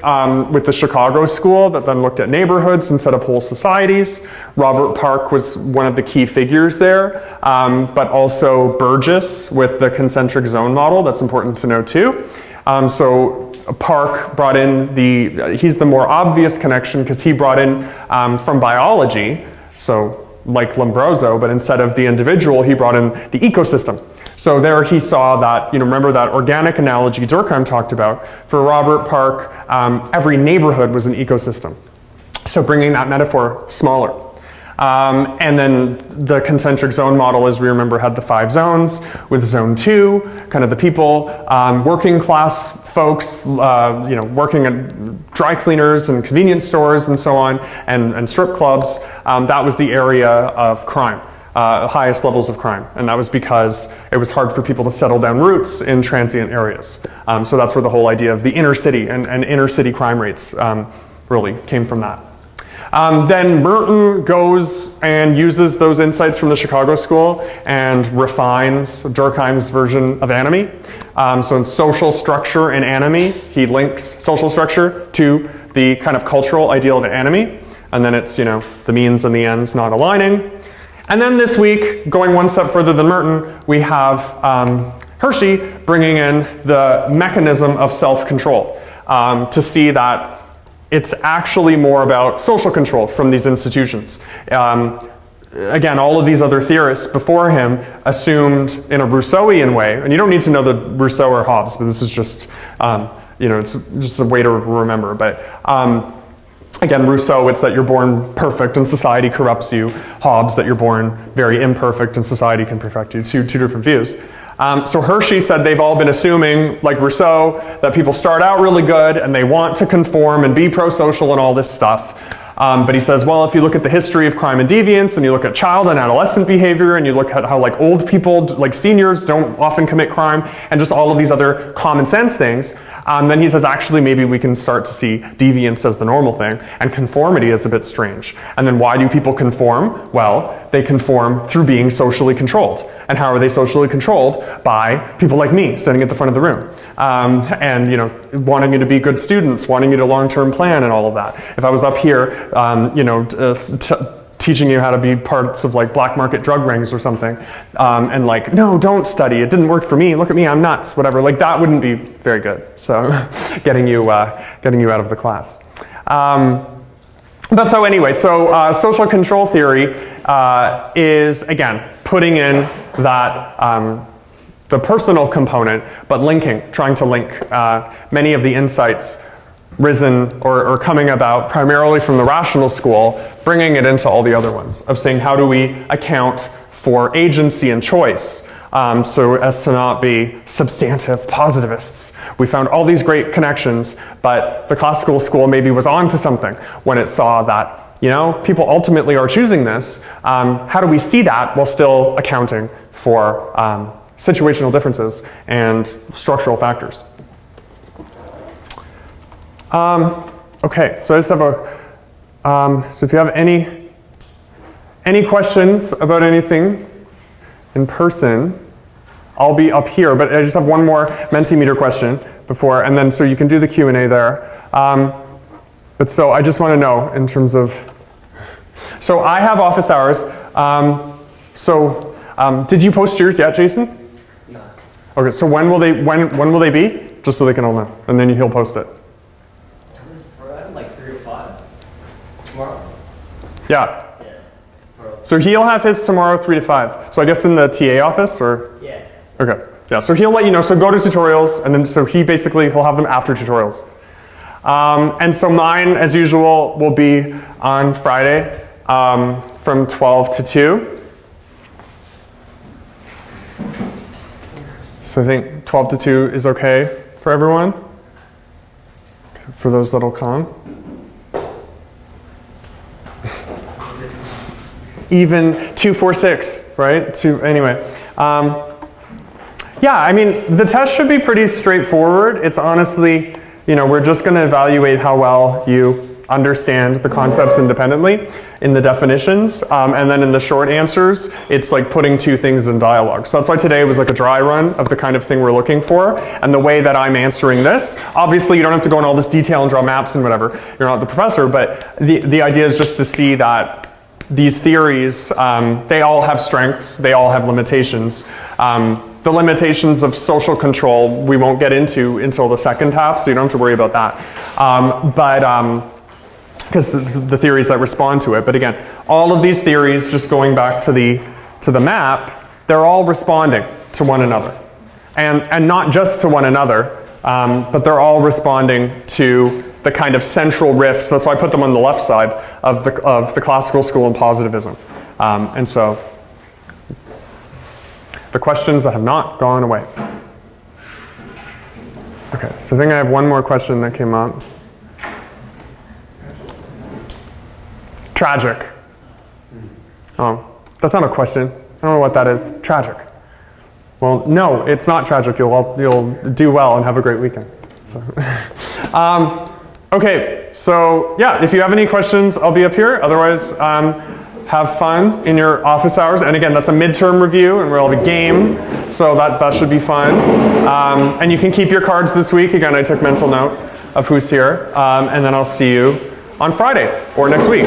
Speaker 1: with the Chicago school that then looked at neighborhoods instead of whole societies. Robert Park was one of the key figures there, but also Burgess with the concentric zone model. That's important to know too. So Park brought in he's the more obvious connection because he brought in from biology, so like Lombroso, but instead of the individual, he brought in the ecosystem. So there he saw that, remember that organic analogy Durkheim talked about? For Robert Park, every neighborhood was an ecosystem. So bringing that metaphor smaller. And then the concentric zone model, as we remember, had the 5 zones, with zone 2, kind of the people, working class folks, working at dry cleaners and convenience stores and so on, and strip clubs. That was the area of crime, highest levels of crime. And that was because it was hard for people to settle down roots in transient areas. So that's where the whole idea of the inner city and inner city crime rates really came from that. Then Merton goes and uses those insights from the Chicago school and refines Durkheim's version of anomy. So in social structure and anomy, he links social structure to the kind of cultural ideal of anomy. And then it's, the means and the ends not aligning. And then this week, going one step further than Merton, we have Hershey bringing in the mechanism of self-control to see that it's actually more about social control from these institutions. Again, all of these other theorists before him assumed in a Rousseauian way, and you don't need to know the Rousseau or Hobbes, but this is just, it's just a way to remember. But again, Rousseau, it's that you're born perfect and society corrupts you. Hobbes, that you're born very imperfect and society can perfect you. Two different views. So Hershey said they've all been assuming, like Rousseau, that people start out really good and they want to conform and be pro-social and all this stuff. But he says, well, if you look at the history of crime and deviance, and you look at child and adolescent behavior, and you look at how like old people, like seniors, don't often commit crime, and just all of these other common sense things, then he says, actually, maybe we can start to see deviance as the normal thing, and conformity is a bit strange. And then why do people conform? Well, they conform through being socially controlled. And how are they socially controlled? By people like me sitting at the front of the room. And wanting you to be good students, wanting you to long-term plan and all of that. If I was up here, teaching you how to be parts of like black market drug rings or something, and like, no, don't study, it didn't work for me, look at me, I'm nuts, whatever, like that wouldn't be very good. So getting you out of the class. But so anyway, so social control theory is, again, putting in that the personal component, but trying to link many of the insights risen or coming about primarily from the rational school, bringing it into all the other ones, of saying how do we account for agency and choice so as to not be substantive positivists. We found all these great connections, but the classical school maybe was onto something when it saw that, people ultimately are choosing this. How do we see that while still accounting for situational differences and structural factors? Okay, so I just have so if you have any questions about anything in person, I'll be up here, but I just have one more Mentimeter question before, and then so you can do the Q&A there. But so I just want to know in terms of, so I have office hours. Did you post yours yet, Jason?
Speaker 4: No.
Speaker 1: Okay, so when will they be? Just so they can all know, and then he'll post it.
Speaker 4: Like 3 or 5 tomorrow.
Speaker 1: Yeah. So he'll have his tomorrow 3 to 5. So I guess in the TA office, or?
Speaker 4: Yeah.
Speaker 1: Okay. Yeah, so he'll let you know. So go to tutorials, and then so he'll have them after tutorials. And so mine, as usual, will be on Friday from 12 to 2. So I think 12 to 2 is okay for everyone, for those that'll come. Even 246, right? Anyway. Yeah, I mean, the test should be pretty straightforward. It's honestly, we're just going to evaluate how well you understand the concepts independently in the definitions. And then in the short answers, it's like putting two things in dialogue. So that's why today was like a dry run of the kind of thing we're looking for. And the way that I'm answering this, obviously you don't have to go in all this detail and draw maps and whatever. You're not the professor, but the idea is just to see that these theories, they all have strengths, they all have limitations. The limitations of social control we won't get into until the second half, so you don't have to worry about that. Because the theories that respond to it. But again, all of these theories, just going back to the map, they're all responding to one another. And not just to one another, but they're all responding to the kind of central rift. That's why I put them on the left side of the classical school and positivism. And so, the questions that have not gone away. Okay, so I think I have one more question that came up. Tragic. Oh, that's not a question. I don't know what that is. Tragic. Well, no, it's not tragic. You'll do well and have a great weekend. So, okay, so yeah, if you have any questions, I'll be up here. Otherwise, have fun in your office hours. And again, that's a midterm review, and we'll have a game, so that should be fun. And you can keep your cards this week. Again, I took mental note of who's here. And then I'll see you on Friday or next week.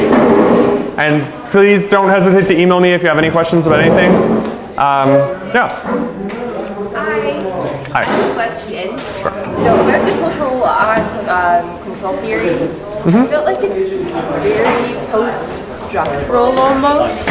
Speaker 1: And please don't hesitate to email me if you have any questions about anything. Yeah.
Speaker 6: Hi. I have a question. So about the social control theory, I feel like it's very post-structural almost,